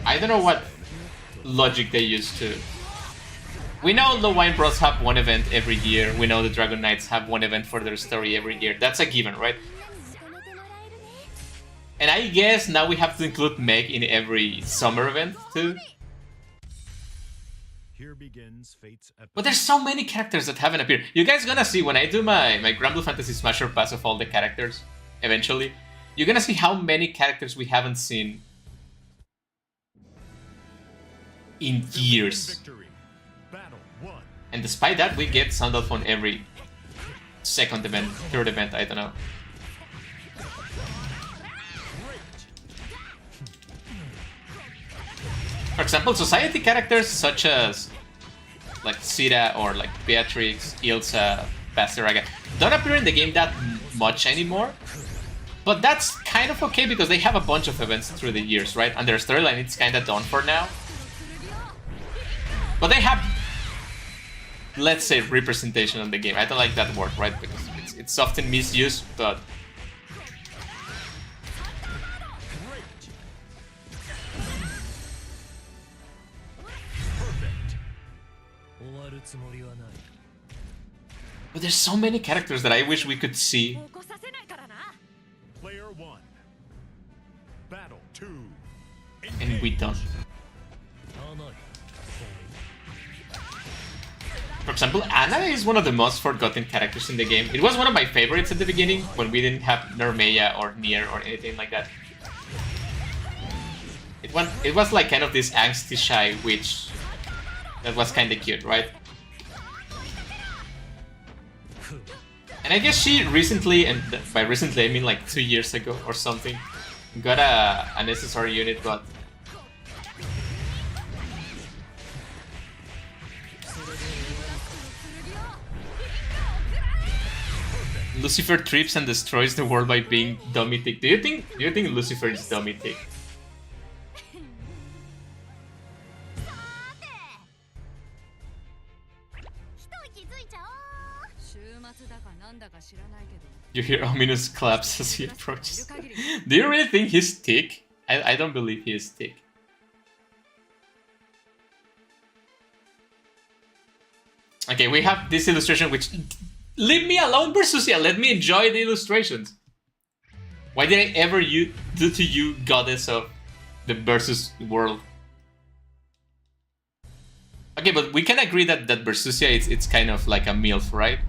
I don't know what logic they use to. We know the Wine Bros have one event every year. We know the Dragon Knights have one event for their story every year. That's a given, right? みんなに認めてもらえるね And I guess now we have to include Meg in every summer event too. Here begins fate's epic. But there's so many characters that haven't appeared. You guys gonna see when I do my Granblue Fantasy Smasher pass of all the characters, eventually, you're gonna see how many characters we haven't seen in Believe in years. victory. Battle 1. And despite that, we get Sandalphon on every second event, third event, I don't know. For example, society characters such as like Sita or like Beatrix, Ilsa, Bastaraga don't appear in the game that much anymore. But that's kind of okay because they have a bunch of events through the years, right? And their storyline is kind of done for now. But they have, let's say, representation in the game. I don't like that word, right? Because it's often misused, but... But there's so many characters that I wish we could see. 起こさせないからな Player 1. Battle 2. And we don't. For example, Anna is one of the most forgotten characters in the game. It was one of my favorites at the beginning, when we didn't have Nermeia or Nier or anything like that. It was like kind of this angsty shy witch that was kind of cute, right? And I guess she recently, and by recently I mean like 2 years ago or something, got a necessary unit, but... Lucifer trips and destroys the world by being Domitic. Do you think Lucifer is Domitic? 一息ついちゃおう週末だかなんだか知らないけど You hear ominous claps as he approaches. Do you really think he's Tick? I don't believe he is Tick. Okay, we have this illustration which... Leave me alone, Bersusia! Let me enjoy the illustrations! Why did I ever do to you, goddess of the Versus world? Okay, but we can agree that Bersusia it's kind of like a MILF, right?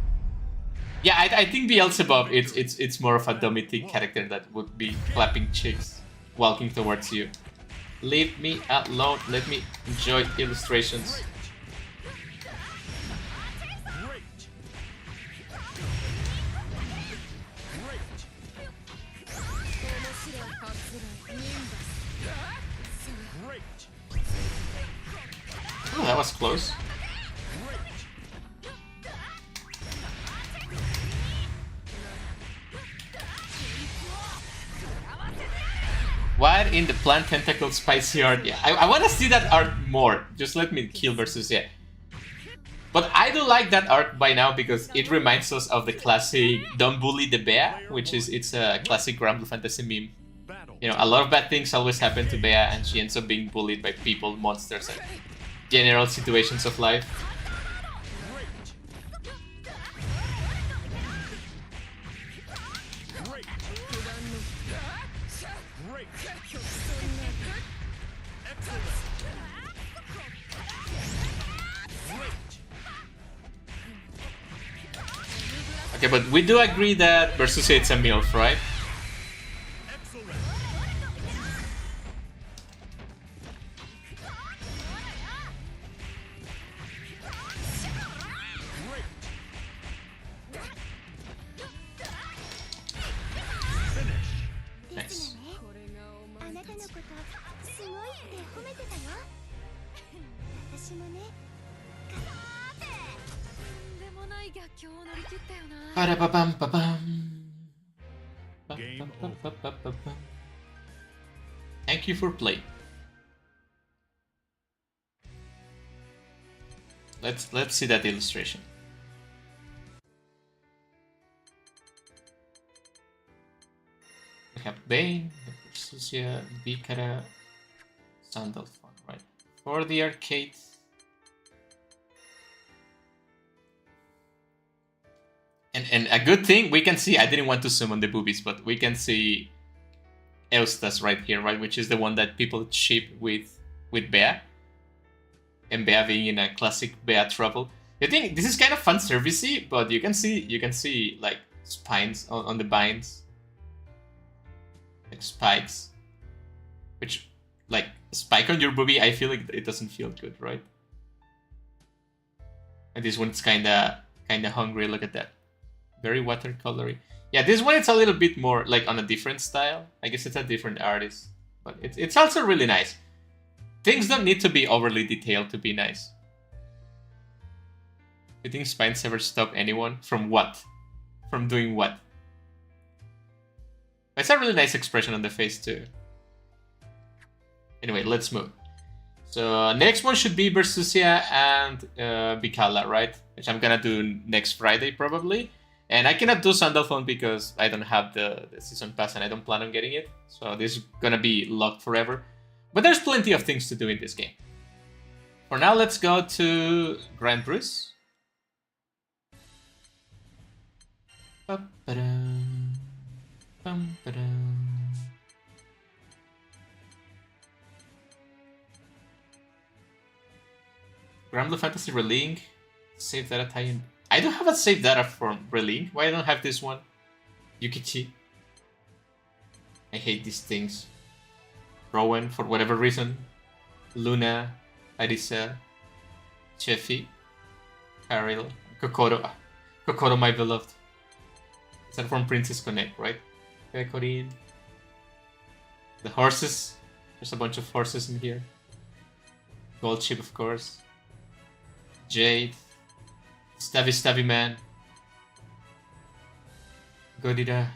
Yeah, I think Beelzebub it's more of a Domitic character that would be clapping cheeks, walking towards you. Leave me alone, let me enjoy illustrations. Oh, that was close. What in the plant tentacle spicy art? Yeah, I want to see that art more. Just let me kill versus yeah. But I do like that art by now because it reminds us of the classic "Don't Bully the Bear," which is it's a classic Granblue Fantasy meme. You know, a lot of bad things always happen to Bea, and she ends up being bullied by people, monsters, and general situations of life. Okay, but we do agree that versus it's a MILF, right? Nice. あなたのことすごいって褒めてたよ私もねとんでもない逆境を乗り切ったよな Ba-da-ba-bum-ba-bum. Game Ba-ba-ba-ba-ba-bum. Thank you for playing. Let's see that illustration. We have Bane, Susia, Bikara, Sandalphon, right? For the arcade. And a good thing, we can see, I didn't want to zoom on the boobies, but we can see Eustace right here, right? Which is the one that people ship with Bea. And Bea being in a classic Bea trouble. I think this is kind of fan servicey, but you can see like spines on the binds. Like spikes. Which, like, a spike on your boobie, I feel like it doesn't feel good, right? And this one's kinda hungry, look at that. Very watercolory. Yeah, this one it's a little bit more like on a different style. I guess it's a different artist. But it's also really nice. Things don't need to be overly detailed to be nice. You think spines ever stop anyone? From what? From doing what? It's a really nice expression on the face too. Anyway, let's move. So next one should be Bersusia and Bicala, right? Which I'm gonna do next Friday probably. And I cannot do Sandalphone because I don't have the season pass and I don't plan on getting it. So this is gonna be locked forever. But there's plenty of things to do in this game. For now, let's go to Granblue. Granblue Fantasy Relink. Save data tie-in. I don't have a save data from Relink. Why I don't have this one? Yukichi. I hate these things. Rowan, for whatever reason. Luna. Arisa. Chefi. Karil. Kokoro. Kokoro, my beloved. Is that from Princess Connect, right? Pecorin. The horses. There's a bunch of horses in here. Gold Chip, of course. Jade. Stabby Man. Godida.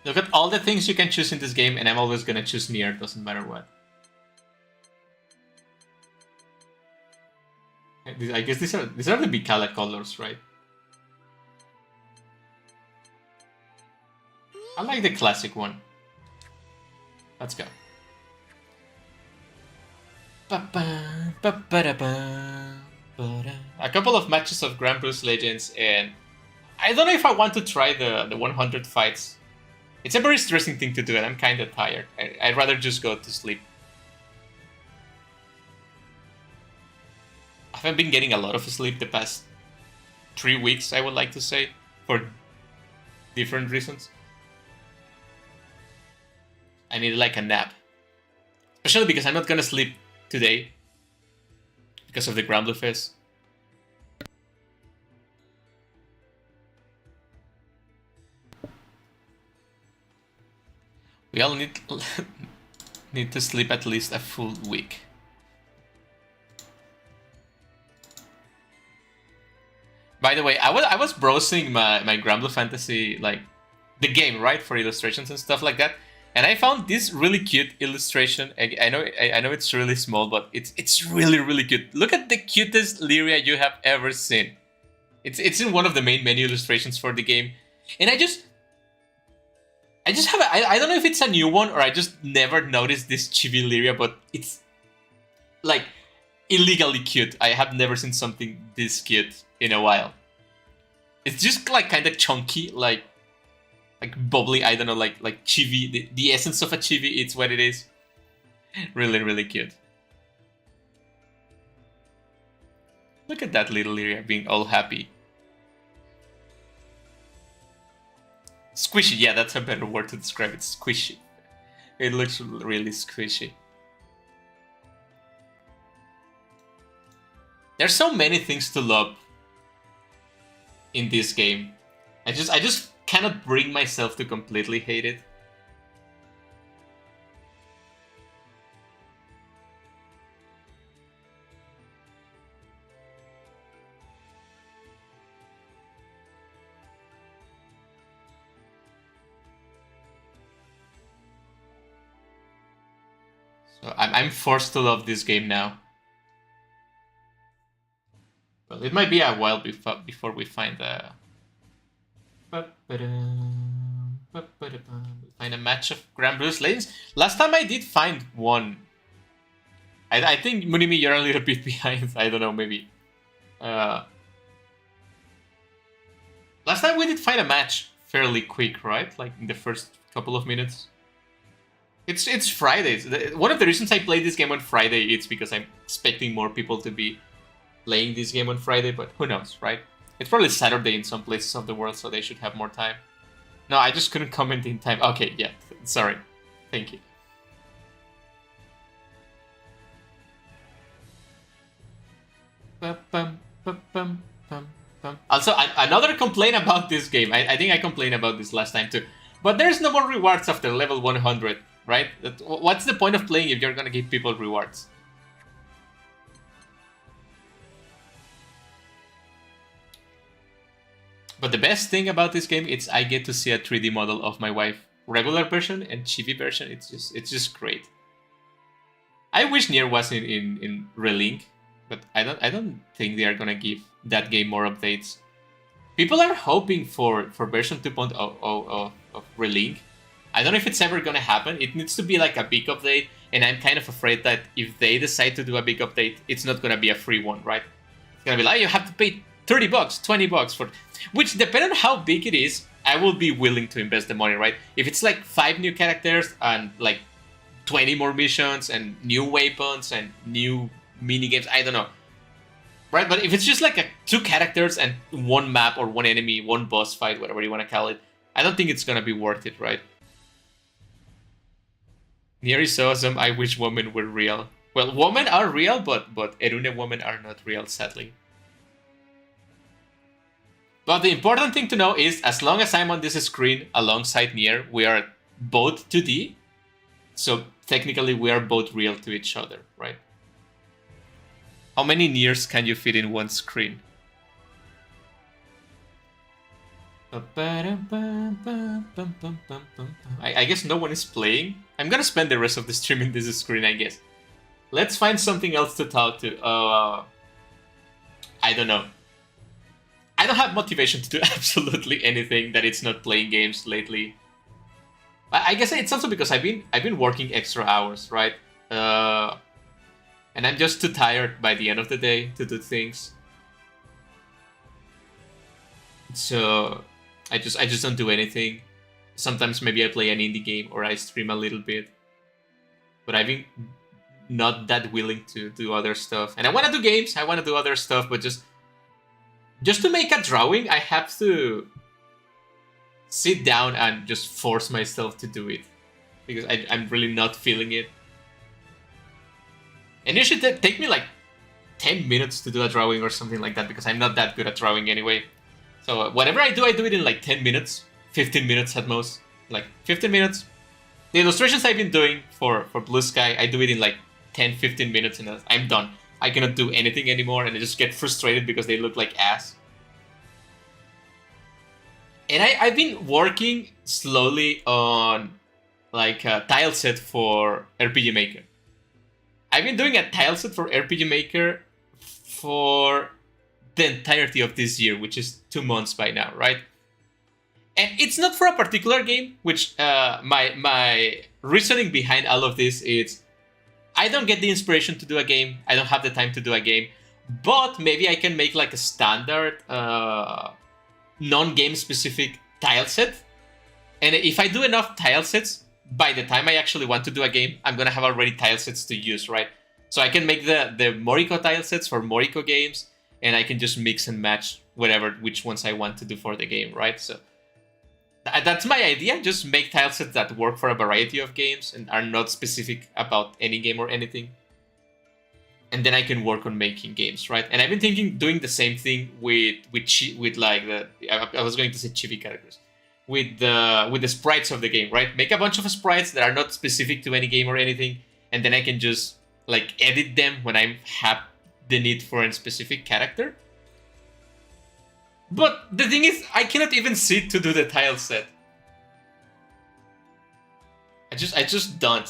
Look at all the things you can choose in this game, and I'm always gonna choose Nier, doesn't matter what. I guess these are the Bicala colors, right? I like the classic one. Let's go. A couple of matches of Granblue's Legends, and I don't know if I want to try the 100 fights. It's a very stressing thing to do, and I'm kind of tired. I'd rather just go to sleep. I haven't been getting a lot of sleep the past 3 weeks, I would like to say, for different reasons. I need like a nap. Especially because I'm not gonna sleep today. Because of the Granblue Fest. We all need to sleep at least a full week. By the way, I was browsing my Granblue Fantasy, like the game, right, for illustrations and stuff like that. And I found this really cute illustration. I know it's really small, but it's really cute. Look at the cutest Lyria you have ever seen. It's in one of the main menu illustrations for the game, and I just have I don't know if it's a new one or I just never noticed this chibi Lyria, but it's like illegally cute. I have never seen something this cute in a while. It's just like kind of chunky, like bubbly, I don't know, like chibi, the essence of a chibi, it's what it is. Really cute. Look at that little Lyria being all happy. Squishy, yeah, that's a better word to describe it, squishy. It looks really squishy. There's so many things to love in this game. I just cannot bring myself to completely hate it. So I'm forced to love this game now. Well, it might be a while before we find find a match of Granblue's Legends. Last time I did find one I think Munimi, you're a little bit behind. I don't know, maybe. Last time we did find a match fairly quick, right? Like in the first couple of minutes. It's Fridays. One of the reasons I played this game on Friday is because I'm expecting more people to be playing this game on Friday, but who knows, right? It's probably Saturday in some places of the world, so they should have more time. No, I just couldn't comment in time. Okay, yeah, sorry. Thank you. Also, another complaint about this game. I think I complained about this last time too. But there's no more rewards after level 100, right? What's the point of playing if you're gonna give people rewards? But the best thing about this game is I get to see a 3D model of my wife, regular version and chibi version. It's just great. I wish Nier was in Relink, but I don't think they are gonna give that game more updates. People are hoping for version 2.0 of Relink. I don't know if it's ever gonna happen. It needs to be like a big update, and I'm kind of afraid that if they decide to do a big update, it's not gonna be a free one, right? It's gonna be like, you have to pay $30, $20 for... Which, depending on how big it is, I will be willing to invest the money, right? If it's like 5 new characters and like 20 more missions and new weapons and new minigames, I don't know. Right, but if it's just like 2 characters and 1 map or 1 enemy, 1 boss fight, whatever you want to call it, I don't think it's gonna be worth it, right? Nier is awesome. I wish women were real. Well, women are real, but Erune women are not real, sadly. But the important thing to know is, as long as I'm on this screen alongside Nier, we are both 2D. So technically we are both real to each other, right? How many Niers can you fit in one screen? I guess no one is playing. I'm gonna spend the rest of the stream in this screen, I guess. Let's find something else to talk to. I don't know. I don't have motivation to do absolutely anything that it's not playing games lately. I guess it's also because I've been working extra hours, right? And I'm just too tired by the end of the day to do things. So I just don't do anything. Sometimes maybe I play an indie game or I stream a little bit. But I've been not that willing to do other stuff. And I want to do games, I want to do other stuff, but just to make a drawing, I have to sit down and just force myself to do it. Because I'm really not feeling it. And it should take me like 10 minutes to do a drawing or something like that, because I'm not that good at drawing anyway. So whatever I do it in like 10 minutes, 15 minutes at most. Like 15 minutes. The illustrations I've been doing for Blue Sky, I do it in like 10-15 minutes and I'm done. I cannot do anything anymore and I just get frustrated because they look like ass. And I've been working slowly on like a tile set for RPG Maker. I've been doing a tile set for RPG Maker for the entirety of this year, which is 2 months by now, right? And it's not for a particular game, which my reasoning behind all of this is I don't get the inspiration to do a game, I don't have the time to do a game, but maybe I can make like a standard non-game specific tile set. And if I do enough tile sets, by the time I actually want to do a game, I'm gonna have already tile sets to use, right? So I can make the Moriko tile sets for Moriko games, and I can just mix and match which ones I want to do for the game, right? So that's my idea, just make tile sets that work for a variety of games and are not specific about any game or anything. And then I can work on making games, right? And I've been thinking doing the same thing with like I was going to say chibi characters. With the sprites of the game, right? Make a bunch of sprites that are not specific to any game or anything, and then I can just like edit them when I have the need for a specific character. But the thing is, I cannot even sit to do the tile set. I just don't.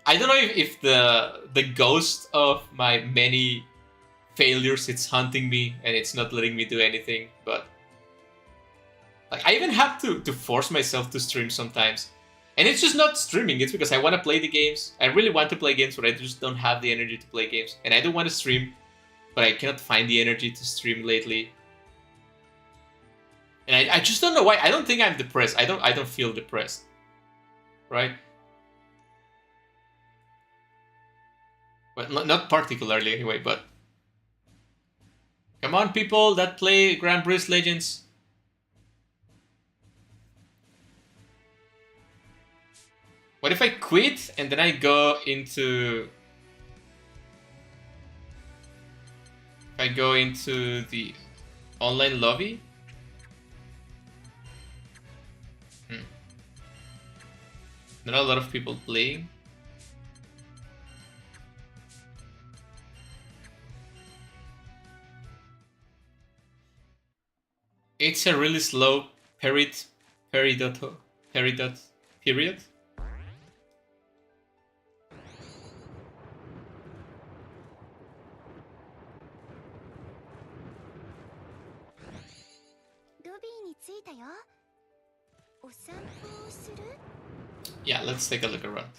I don't know if the ghost of my many failures, it's hunting me and it's not letting me do anything, but like I even have to force myself to stream sometimes. And it's just not streaming, it's because I want to play the games. I really want to play games, but I just don't have the energy to play games. And I do want to stream, but I cannot find the energy to stream lately. And I just don't know why. I don't think I'm depressed. I don't feel depressed. Right? Well, not particularly anyway, but... Come on, people that play Granblue Legends. What if I quit and then I go into... I go into the online lobby? Not a lot of people playing. It's a really slow peridot period. Yeah, let's take a look around.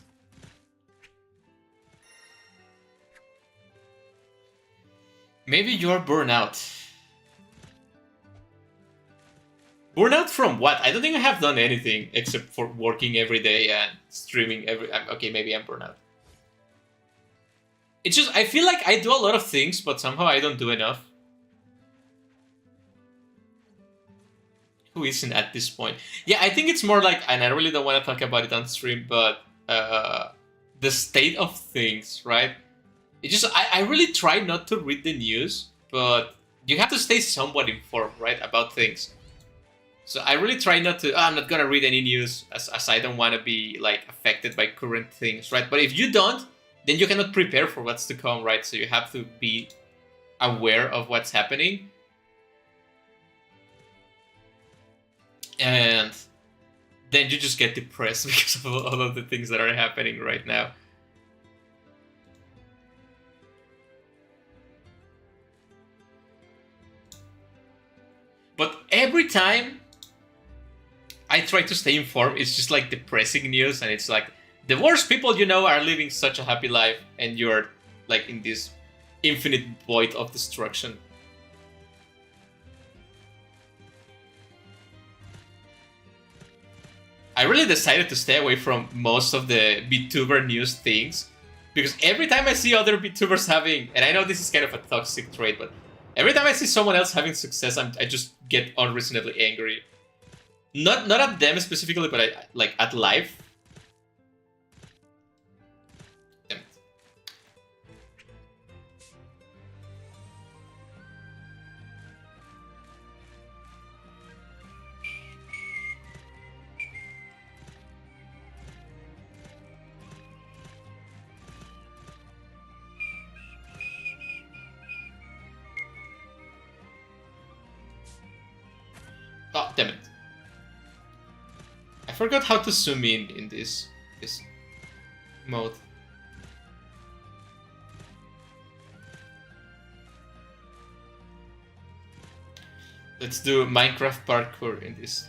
Maybe you're burnout. Burnout from what? I don't think I have done anything except for working every day and streaming every... Okay, maybe I'm burnout. It's just, I feel like I do a lot of things, but somehow I don't do enough. Who isn't at this point? Yeah, I think it's more like, and I really don't want to talk about it on stream, but the state of things, right? It just, I really try not to read the news, but you have to stay somewhat informed, right, about things. So I really try not to, I'm not gonna read any news as I don't want to be like affected by current things, right? But if you don't, then you cannot prepare for what's to come, right? So you have to be aware of what's happening. And then you just get depressed because of all of the things that are happening right now. But every time I try to stay informed, it's just like depressing news, and it's like the worst people you know are living such a happy life, and you're like in this infinite void of destruction. I really decided to stay away from most of the Vtuber news things, because every time I see other Vtubers having, and I know this is kind of a toxic trait, but every time I see someone else having success, I just get unreasonably angry. Not at them specifically, but like at life. Damn it. Oh, damn it. I forgot how to zoom in this mode. Let's do Minecraft parkour in this.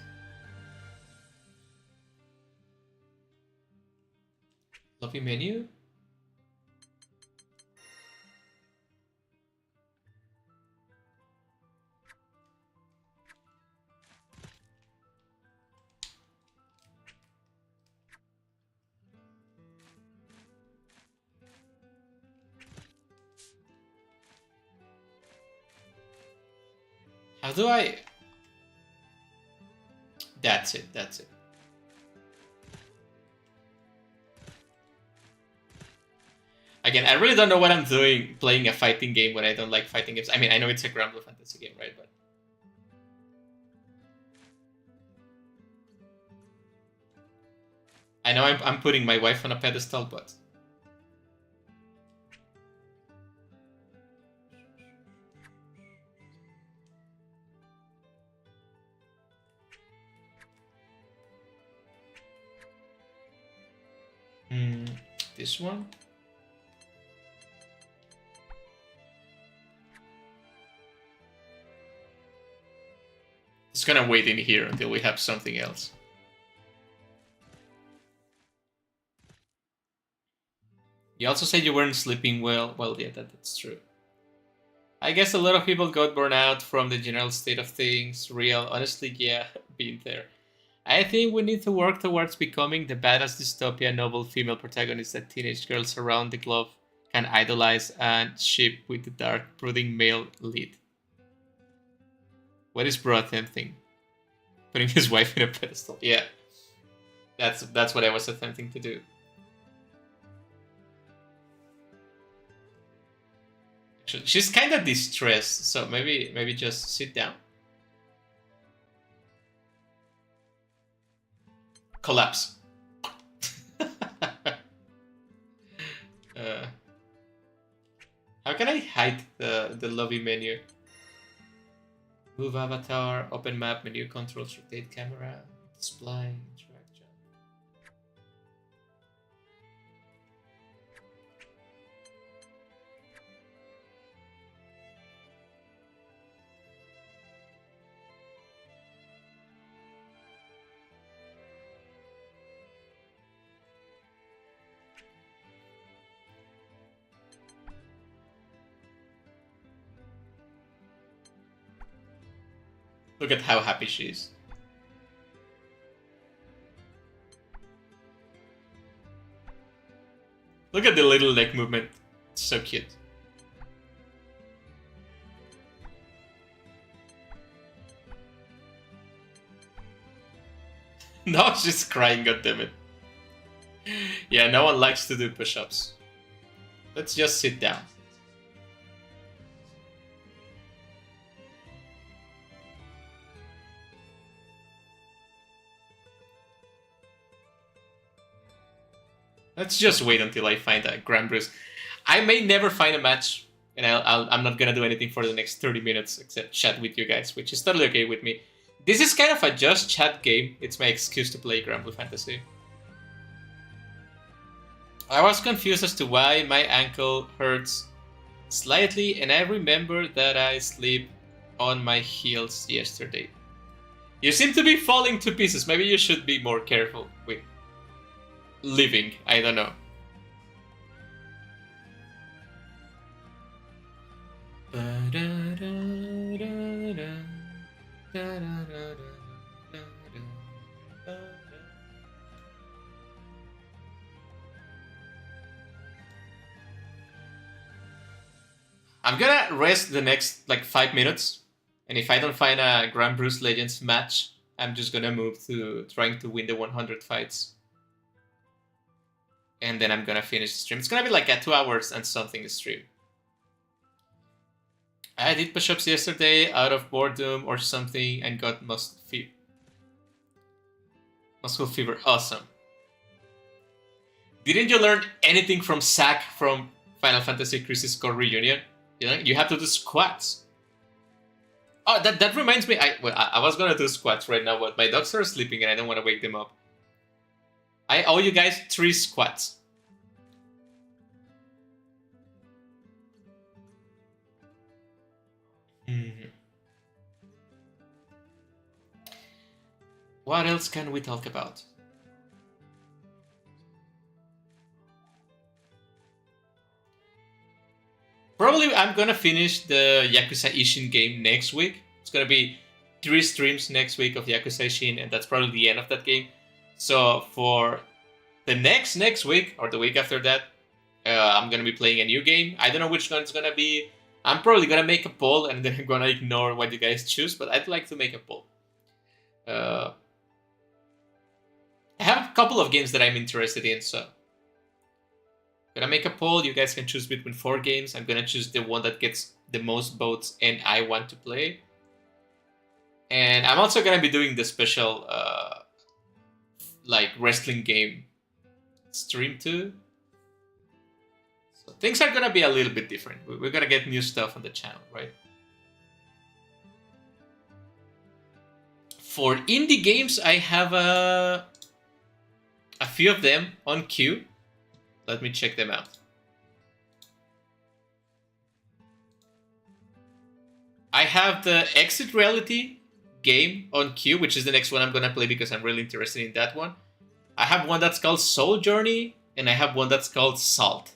Lobby menu? How do I... That's it, that's it. Again, I really don't know what I'm doing playing a fighting game when I don't like fighting games. I mean, I know it's a Granblue fantasy game, right? But I know I'm putting my wife on a pedestal, but... This one? Just gonna wait in here until we have something else. You also said you weren't sleeping well. Well, yeah, that's true. I guess a lot of people got burned out from the general state of things. Real, honestly, yeah, been there. I think we need to work towards becoming the badass dystopia novel female protagonist that teenage girls around the globe can idolize and ship with the dark, brooding male lead. What is bro attempting? Putting his wife in a pedestal. Yeah, that's what I was attempting to do. She's kind of distressed, so maybe just sit down. Collapse. How can I hide the lobby menu? Move avatar, open map, menu controls, rotate camera, display, interaction. Look at how happy she is. Look at the little leg movement. It's so cute. No, she's crying, goddammit. Yeah, no one likes to do push-ups. Let's just sit down. Let's just wait until I find a Bruise. I may never find a match, and I'm not gonna do anything for the next 30 minutes except chat with you guys, which is totally okay with me. This is kind of a just chat game. It's my excuse to play Granblue Fantasy. I was confused as to why my ankle hurts slightly, and I remember that I sleep on my heels yesterday. You seem to be falling to pieces. Maybe you should be more careful with living. I don't know. I'm gonna rest the next like 5 minutes, and if I don't find a Bruise Legends match, I'm just gonna move to trying to win the 100 fights. And then I'm gonna finish the stream. It's gonna be like a 2 hours and something stream. I did push-ups yesterday out of boredom or something and got muscle fever. Awesome. Didn't you learn anything from Zack from Final Fantasy Crisis Core Reunion? You know, you have to do squats. Oh, that reminds me. I was gonna do squats right now, but my dogs are sleeping and I don't want to wake them up. I owe you guys 3 squats. What else can we talk about? Probably I'm gonna finish the Yakuza Ishin game next week. It's gonna be 3 streams next week of Yakuza Ishin, and that's probably the end of that game. So for the next week, or the week after that, I'm gonna be playing a new game. I don't know which one it's gonna be. I'm probably gonna make a poll, and then I'm gonna ignore what you guys choose, but I'd like to make a poll. I have a couple of games that I'm interested in, so I'm gonna make a poll. You guys can choose between 4 games. I'm gonna choose the one that gets the most votes and I want to play. And I'm also gonna be doing the special like wrestling game stream too. So things are gonna be a little bit different. We're gonna get new stuff on the channel, right? For indie games, I have a few of them on queue. Let me check them out. I have the Exit Reality game on queue, which is the next one I'm gonna play because I'm really interested in that one. I have one that's called Soul Journey, and I have one that's called Salt.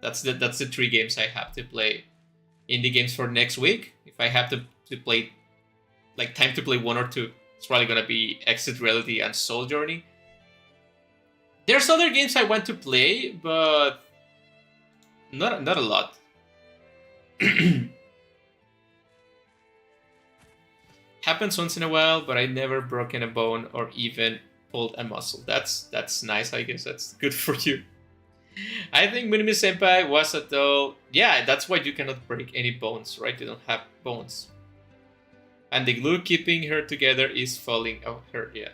That's the 3 games I have to play. Indie games for next week. If I have to play, like, time to play 1 or 2, it's probably gonna be Exit Reality and Soul Journey. There's other games I want to play, but not a lot. Happens once in a while, but I never broken a bone or even pulled a muscle. That's nice, I guess. That's good for you. I think Minimi Senpai was a doll. Yeah, that's why you cannot break any bones, right? You don't have bones. And the glue keeping her together is falling off her. Yeah.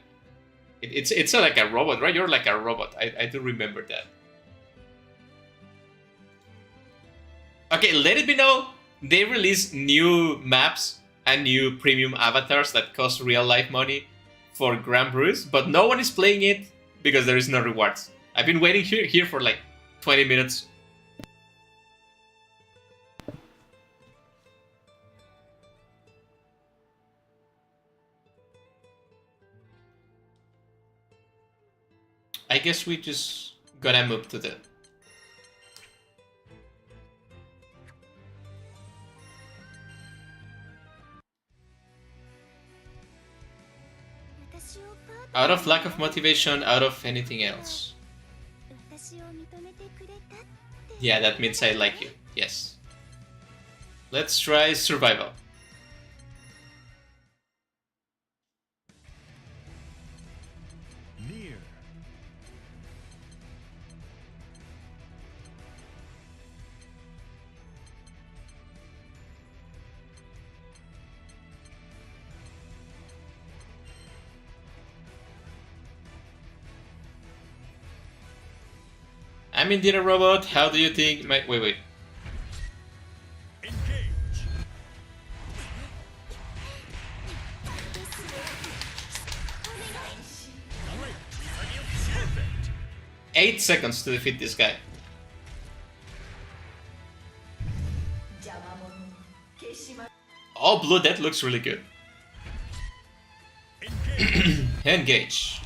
It's like a robot, right? You're like a robot. I do remember that. Okay, let it be known, they release new maps and new premium avatars that cost real life money for Granblue, but no one is playing it because there is no rewards. I've been waiting here for like 20 minutes. I guess we just gotta move to the... Out of lack of motivation, out of anything else. Yeah, that means I like you. Yes. Let's try survival. Near. I'm indeed a robot. How do you think my... Wait. Engage. 8 seconds to defeat this guy. Oh, Blue, that looks really good. Engage.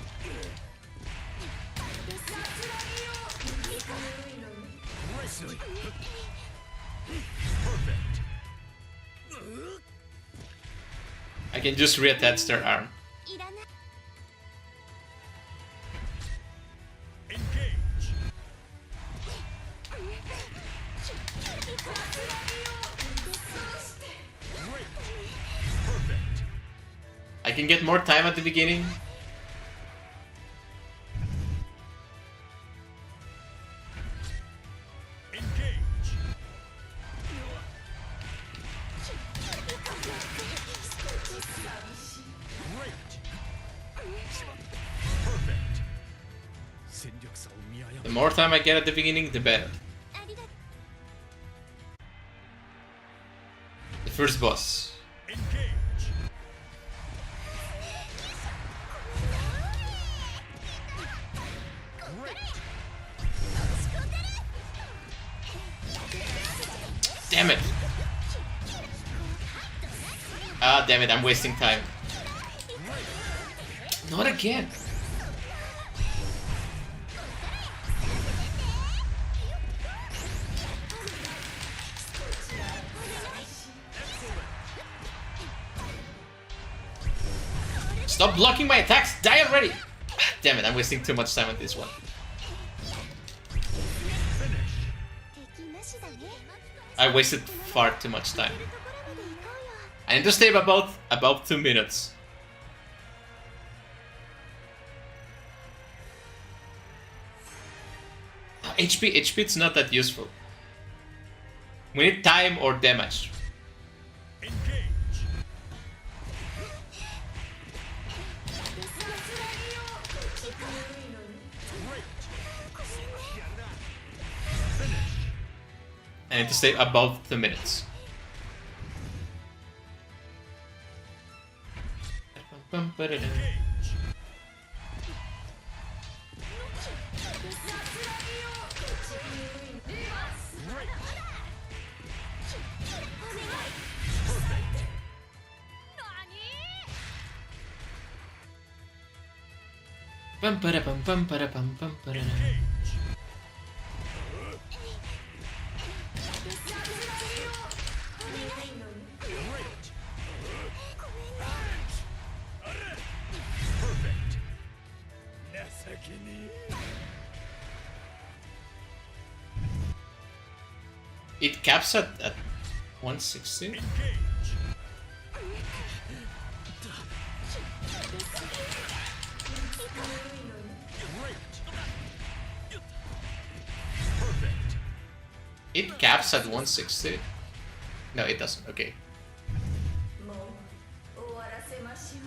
I can just reattach their arm. Engage. Perfect. I can get more time at the beginning. Engage. Perfect. The more time I get at the beginning, the better. The first boss. Engage. Damn it! Ah, damn it, I'm wasting time. Not again! Stop blocking my attacks! Die already! Ah, damn it, I'm wasting too much time on this one. I wasted far too much time. I need to stay about 2 minutes. HP it's not that useful. We need time or damage. Engage. I need to stay above 2 minutes. It caps at 160. Engage. Perfect. It caps at 160. No, it doesn't. Okay. もう終わらせましょう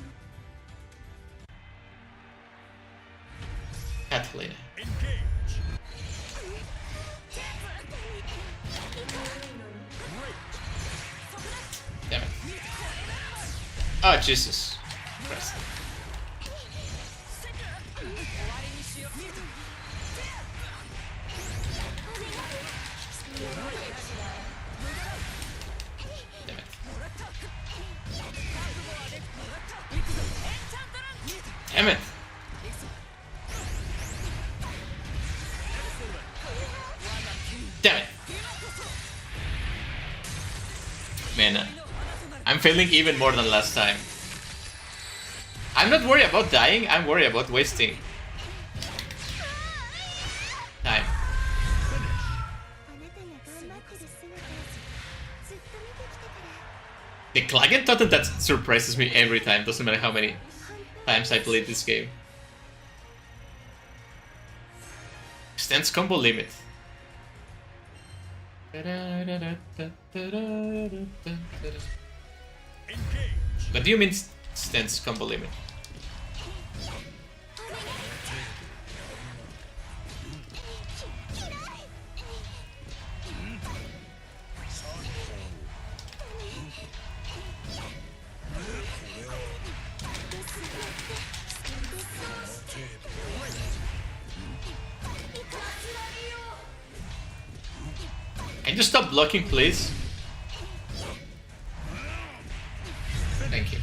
Catalina. Engage. Damn it. Oh, Jesus Christ. Damn it. Damn it. Damn it. Man, I'm failing even more than last time. I'm not worried about dying, I'm worried about wasting time. あなたが頑張ってる姿ずっと見てきたから The Klagen totem, that surprises me every time, doesn't matter how many times I played this game. Extends combo limit. Engage. What do you mean extends combo limit? Can you stop blocking, please? Thank you.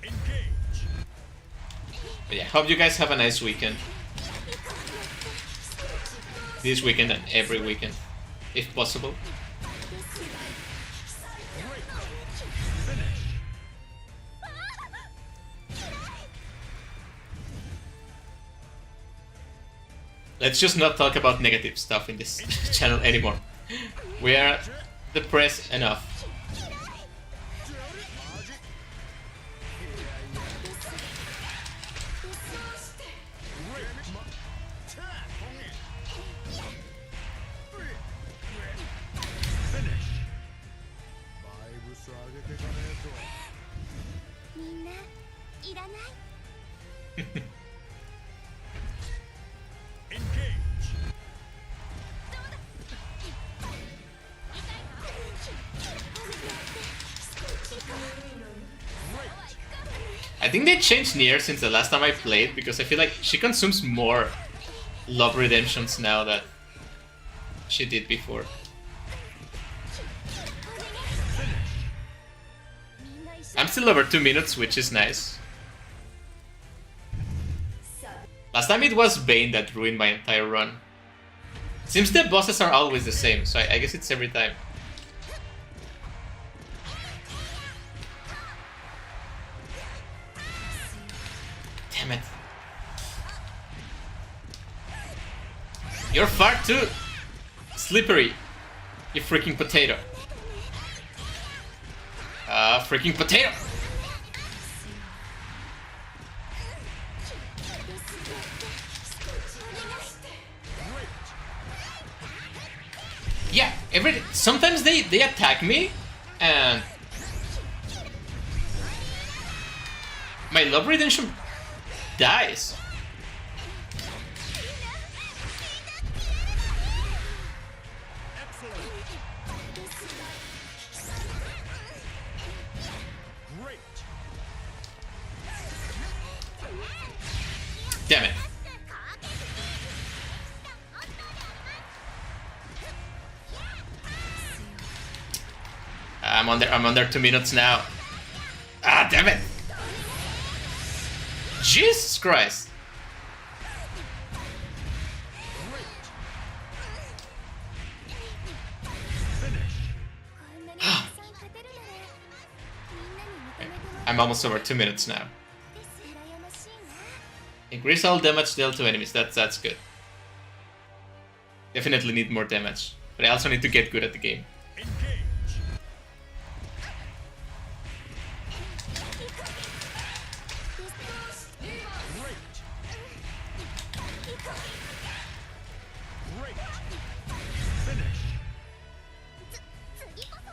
Engage. But yeah, hope you guys have a nice weekend. This weekend and every weekend, if possible. Let's just not talk about negative stuff in this channel anymore. We are depressed enough. Finish. みんないらない Engage. I think they changed Nier since the last time I played, because I feel like she consumes more love redemptions now than she did before. みんな一緒 I'm still over 2 minutes, which is nice. Last time it was Bane that ruined my entire run. Seems the bosses are always the same, so I guess it's every time. Damn it. You're far too slippery, you freaking potato. Freaking potato! Yeah, sometimes they attack me and my love redemption dies. Excellent. Great. Damn it. I'm under 2 minutes now. Ah, damn it! Jesus Christ! I'm almost over 2 minutes now. 羨ましいな。 Increase all damage dealt to enemies. That's good. Definitely need more damage. But I also need to get good at the game.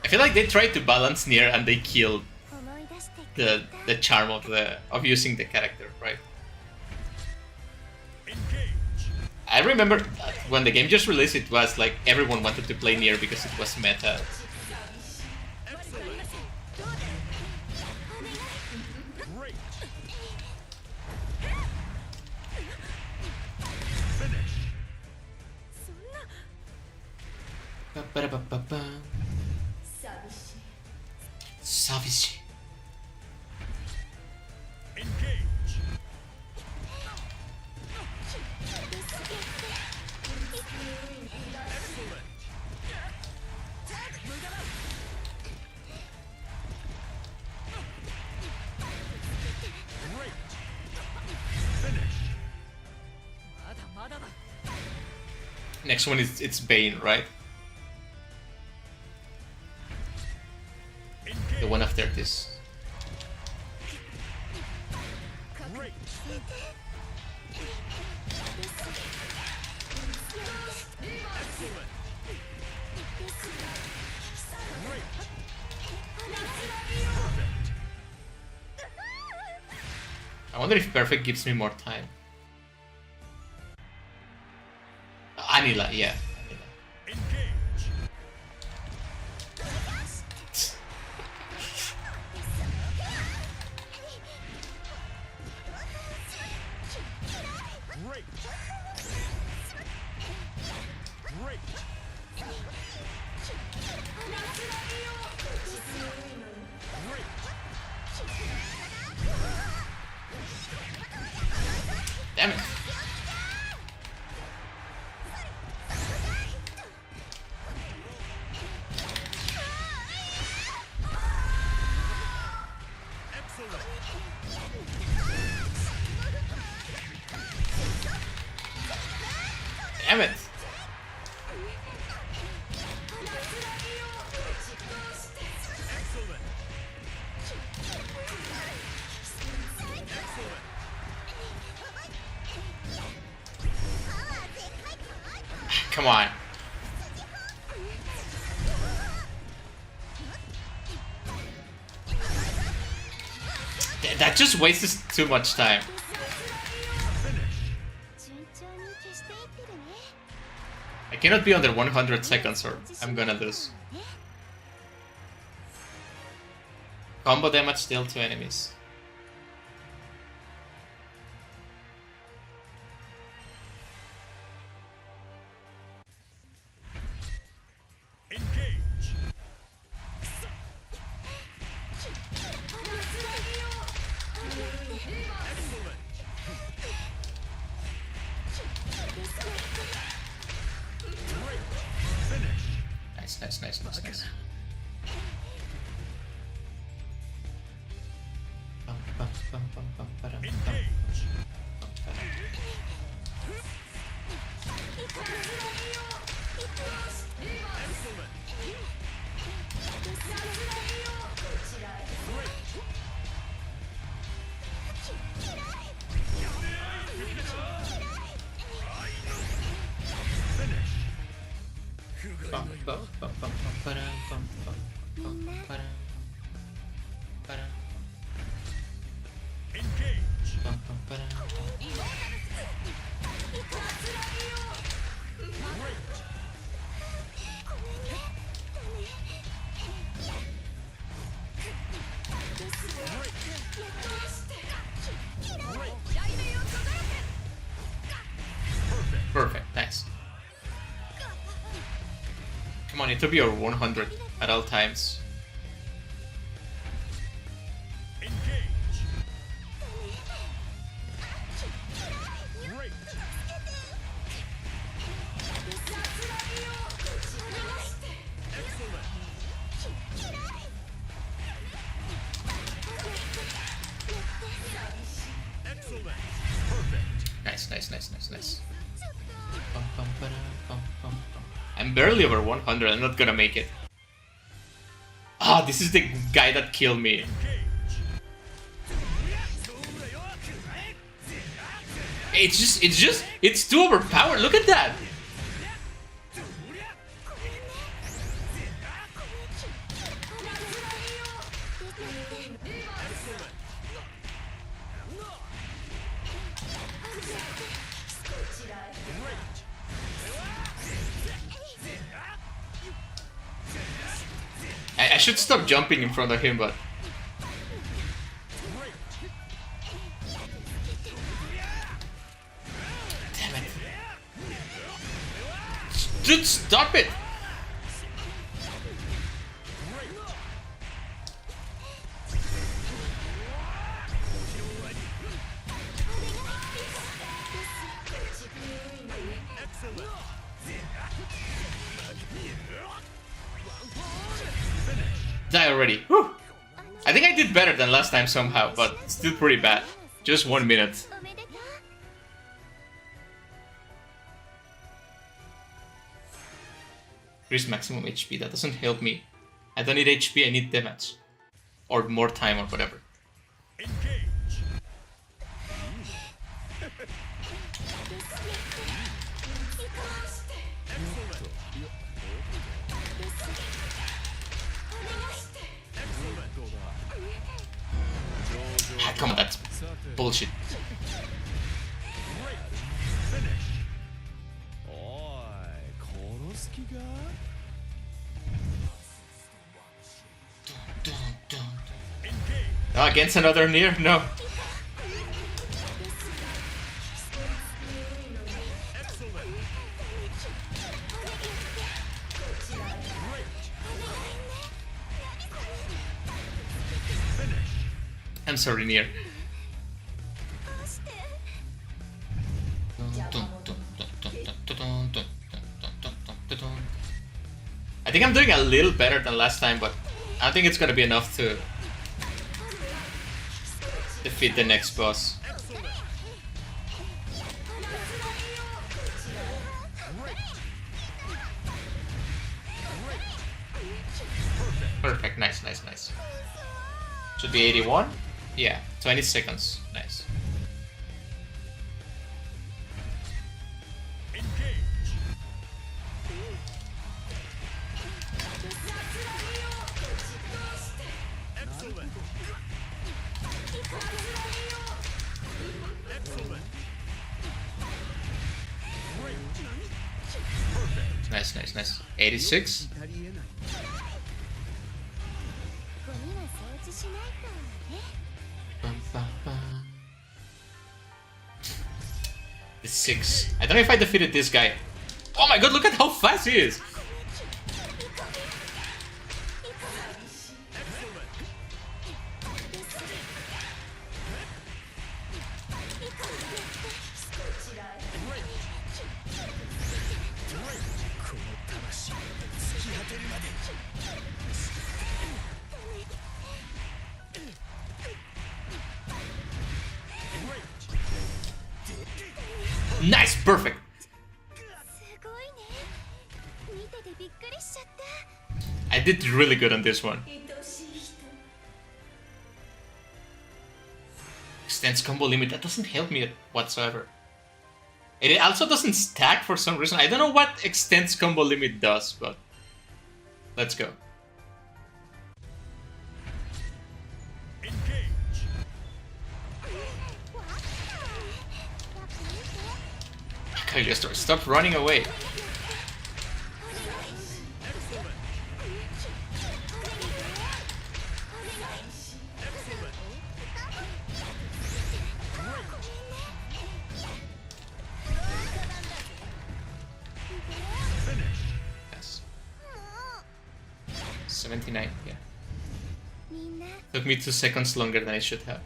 I feel like they tried to balance near and they killed 思い出してくれ the charm of using the character, right? I remember when the game just released, it was like everyone wanted to play near because it was meta. Ba-ba-da-ba-ba-ba. Savishi. Next one is it's Bane, right? The one after this. I wonder if Perfect gives me more time. Anila, yeah. Damn it. Damn it. Come on. That just wastes too much time. 順調に消していってるね。 I cannot be under 100 seconds or I'm gonna lose. Combo damage dealt to enemies. Nice. Perfect, nice. Come on, it to be over 100 at all times. Nice, nice, nice, nice, nice. I'm barely over 100. I'm not gonna make it. Ah, this is the guy that killed me. It's too overpowered. Look at that. I should stop jumping in front of him, but... Damn it. Dude, stop it! Die already. Whew. I think I did better than last time somehow, but still pretty bad. Just 1 minute. Increase maximum HP. That doesn't help me. I don't need HP, I need damage. Or more time or whatever. Ah, come on, that's bullshit. Oh, against another near? No. I'm sorry, near. I think I'm doing a little better than last time, but I don't think it's gonna be enough to defeat the next boss. Perfect, nice, nice, nice. Should be 81? Yeah, 20 seconds. Nice. Nice, nice, nice. 86? It's 6. I don't know if I defeated this guy. Oh my god, look at how fast he is! Nice, perfect. I did really good on this one. Extends combo limit, that doesn't help me whatsoever. It also doesn't stack for some reason. I don't know what extends combo limit does, but let's go. Kalister, stop running away. Yes. 79, yeah. Took me 2 seconds longer than I should have.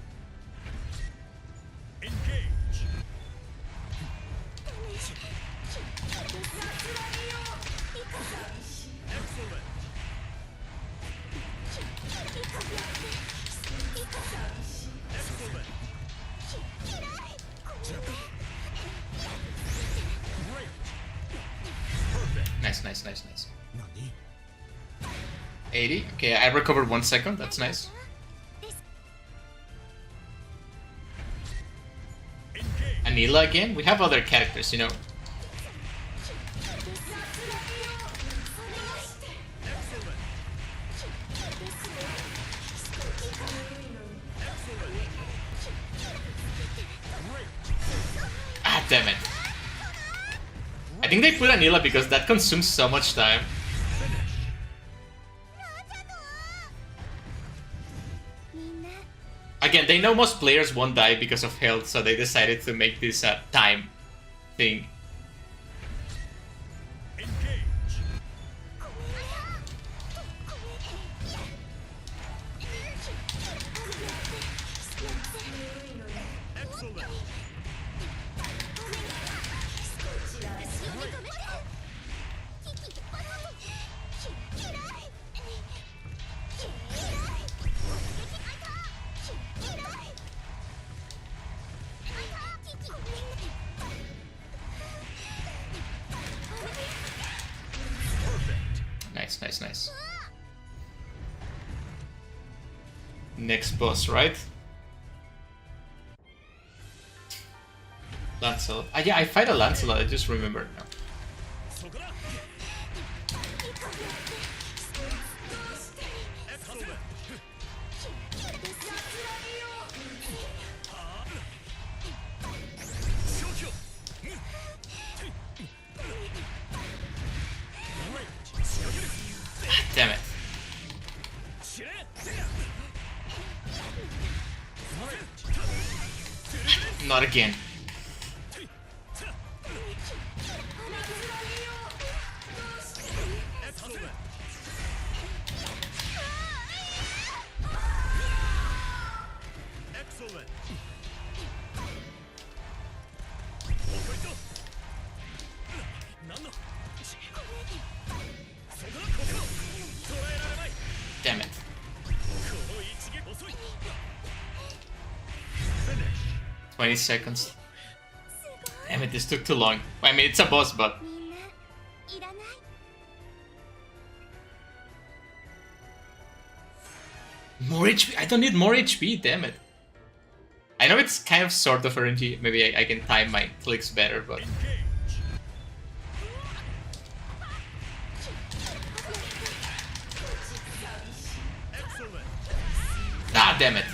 nice, nice, nice. 何 80. Okay, I recovered 1 second. That's nice. Anila again? We have other characters, you know. Ah, damn it. I think they put Anila because that consumes so much time. Again, they know most players won't die because of health, so they decided to make this a time thing. Nice, nice, nice. Next boss, right? Lancelot. Ah, yeah, I fight a Lancelot, I just remembered now. Damn it. Not again. Damn it. 20 seconds. Damn it, this took too long. I mean, it's a boss, but... More HP? I don't need more HP, damn it. I know it's kind of sort of RNG. Maybe I can time my clicks better, but... Ah, damn it.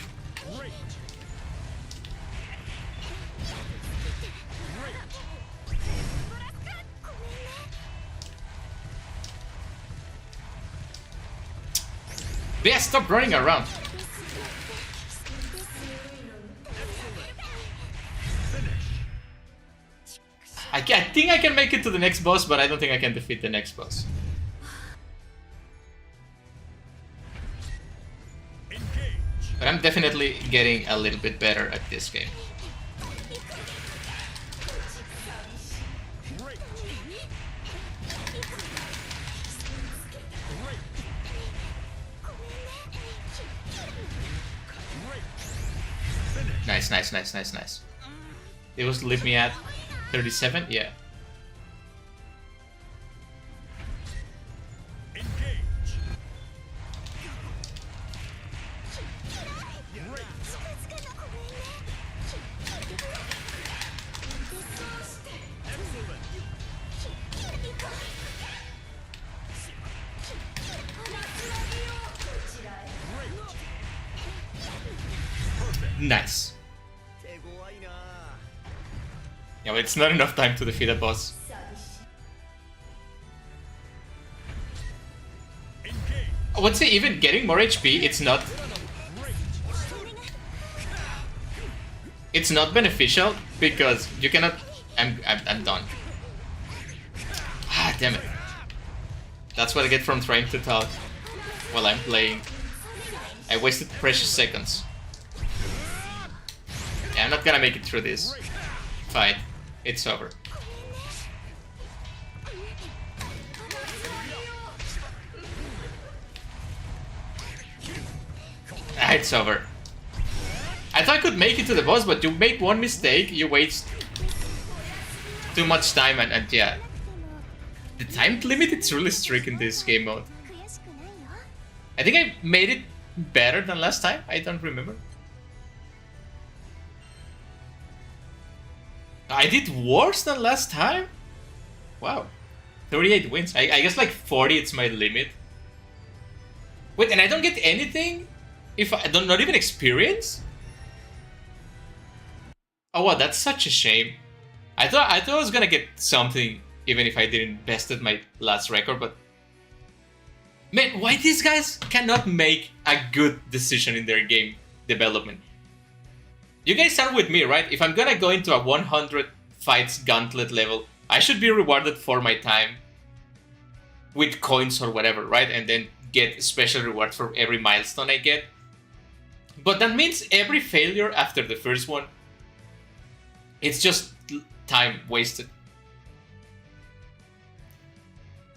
Yeah, stop running around. I think I can make it to the next boss, but I don't think I can defeat the next boss. But I'm definitely getting a little bit better at this game. Nice, nice, nice, nice, nice. It was leave me at 37? Yeah. Nice. Yeah, but it's not enough time to defeat a boss. I would say even getting more HP, it's not beneficial because you cannot. I'm done. Ah, damn it. That's what I get from trying to talk while I'm playing. I wasted precious seconds. Yeah, I'm not gonna make it through this fight. It's over. Ah, it's over. I thought I could make it to the boss, but you make one mistake, you waste too much time, and yeah. The time limit is really strict in this game mode. 悔しくないよ I think I made it better than last time. I don't remember. I did worse than last time? Wow. 38 wins. I guess like 40 it's my limit. Wait, and I don't get anything? If I don't, not even experience? Oh wow, that's such a shame. I thought I was gonna get something even if I didn't bested my last record, but man, why these guys cannot make a good decision in their game development? You guys are with me, right? If I'm gonna go into a 100 fights gauntlet level, I should be rewarded for my time with coins or whatever, right? And then get special rewards for every milestone I get. But that means every failure after the first one, it's just time wasted.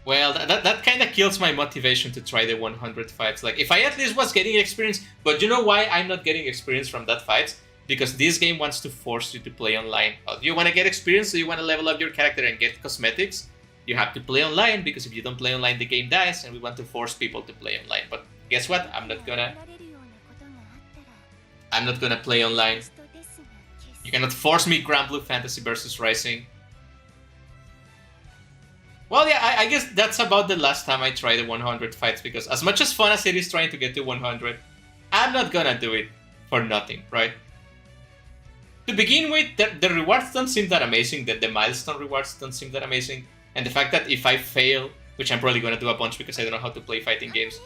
Well, that kind of kills my motivation to try the 100 fights. Like, if I at least was getting experience, but you know why I'm not getting experience from that fight? Because this game wants to force you to play online. Do you want to get experience, so you want to level up your character and get cosmetics? You have to play online, because if you don't play online, the game dies, and we want to force people to play online. But guess what? I'm not gonna play online. You cannot force me Granblue Fantasy versus Rising. Well, yeah, I guess that's about the last time I tried the 100 fights, because as much as fun as it is trying to get to 100, I'm not gonna do it for nothing, right? To begin with, the rewards don't seem that amazing, the milestone rewards don't seem that amazing, and the fact that if I fail, which I'm probably gonna do a bunch because I don't know how to play fighting games,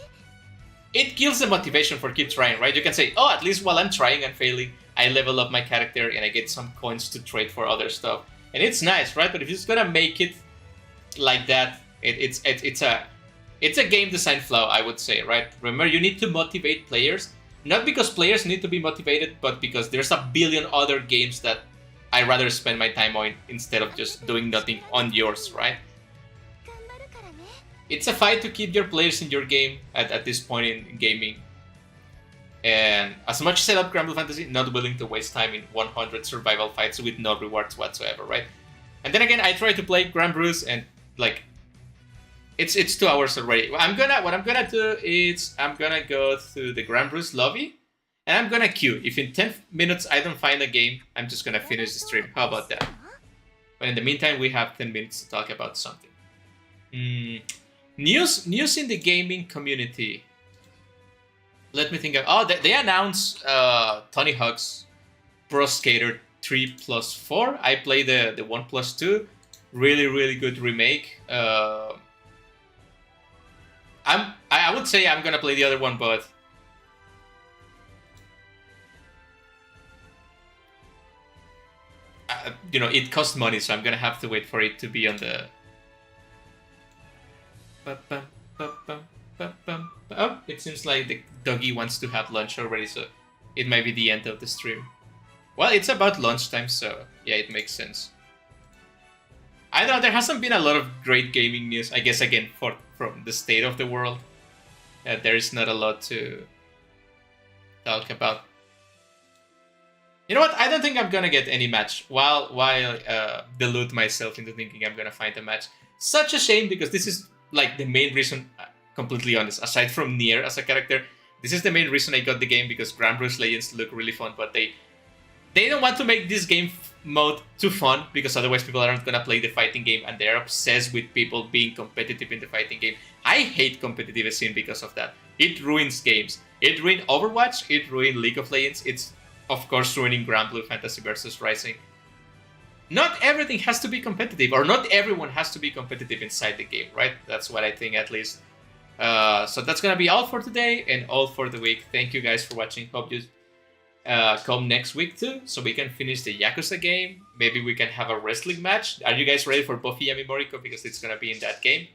it kills the motivation for keep trying, right? You can say, oh, at least while I'm trying and failing, I level up my character and I get some coins to trade for other stuff. And it's nice, right? But if you're just gonna make it like that, it's a game design flaw, I would say, right? Remember, you need to motivate players, not because players need to be motivated, but because there's a billion other games that I'd rather spend my time on instead of just doing nothing on yours, right? It's a fight to keep your players in your game at this point in gaming. And as much as I love Granblue Fantasy, not willing to waste time in 100 survival fights with no rewards whatsoever, right? And then again, I try to play Bruise and like, it's 2 hours already. What I'm gonna do is I'm gonna go to the Bruise lobby and I'm gonna queue. If in 10 minutes I don't find a game, I'm just gonna finish the stream. How about that? But in the meantime, we have 10 minutes to talk about something. News in the gaming community. Let me think of. Oh, they announced Tony Hawk's Pro Skater 3+4. I played the 1+2. Really good remake. I would say I'm gonna play the other one, but you know, it costs money, so I'm gonna have to wait for it to be on the. Oh, it seems like the doggy wants to have lunch already, so it might be the end of the stream. Well, it's about lunchtime, so yeah, it makes sense. I don't know, there hasn't been a lot of great gaming news, I guess, again, from the state of the world. There is not a lot to talk about. You know what? I don't think I'm gonna get any match while delude myself into thinking I'm gonna find a match. Such a shame, because this is like the main reason, completely honest, aside from Nier as a character, this is the main reason I got the game, because Granblue Legends look really fun, but they don't want to make this game mode too fun, because otherwise people aren't gonna play the fighting game, and they're obsessed with people being competitive in the fighting game. I hate competitive scene because of that. It ruins games. It ruined Overwatch, it ruined League of Legends, it's of course ruining Granblue Fantasy versus Rising. Not everything has to be competitive, or not everyone has to be competitive inside the game, right? That's what I think, at least. So that's gonna be all for today and all for the week. Thank you guys for watching. Hope you come next week too, so we can finish the Yakuza game. Maybe we can have a wrestling match. Are you guys ready for Buffy Yamimoriko? Because it's gonna be in that game.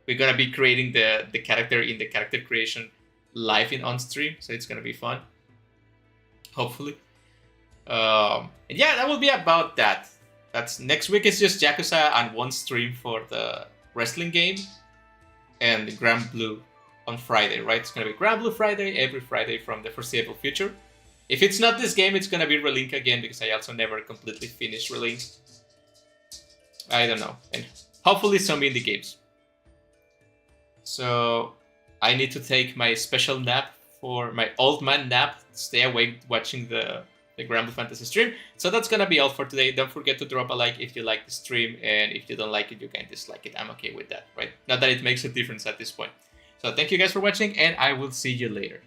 We're gonna be creating the character in the character creation live on stream, so it's gonna be fun. Hopefully. And yeah, that will be about that. That's next week is just Yakuza and one stream for the wrestling game, and the Granblue on Friday, right? It's gonna be Granblue Friday every Friday from the foreseeable future. If it's not this game, it's gonna be Relink again, because I also never completely finished Relink. I don't know. And hopefully some indie games. So I need to take my special nap for my old man nap, stay awake watching the Granblue Fantasy stream. So that's gonna be all for today. Don't forget to drop a like if you like the stream, and if you don't like it, you can dislike it. I'm okay with that, right? Not that it makes a difference at this point. So thank you guys for watching, and I will see you later.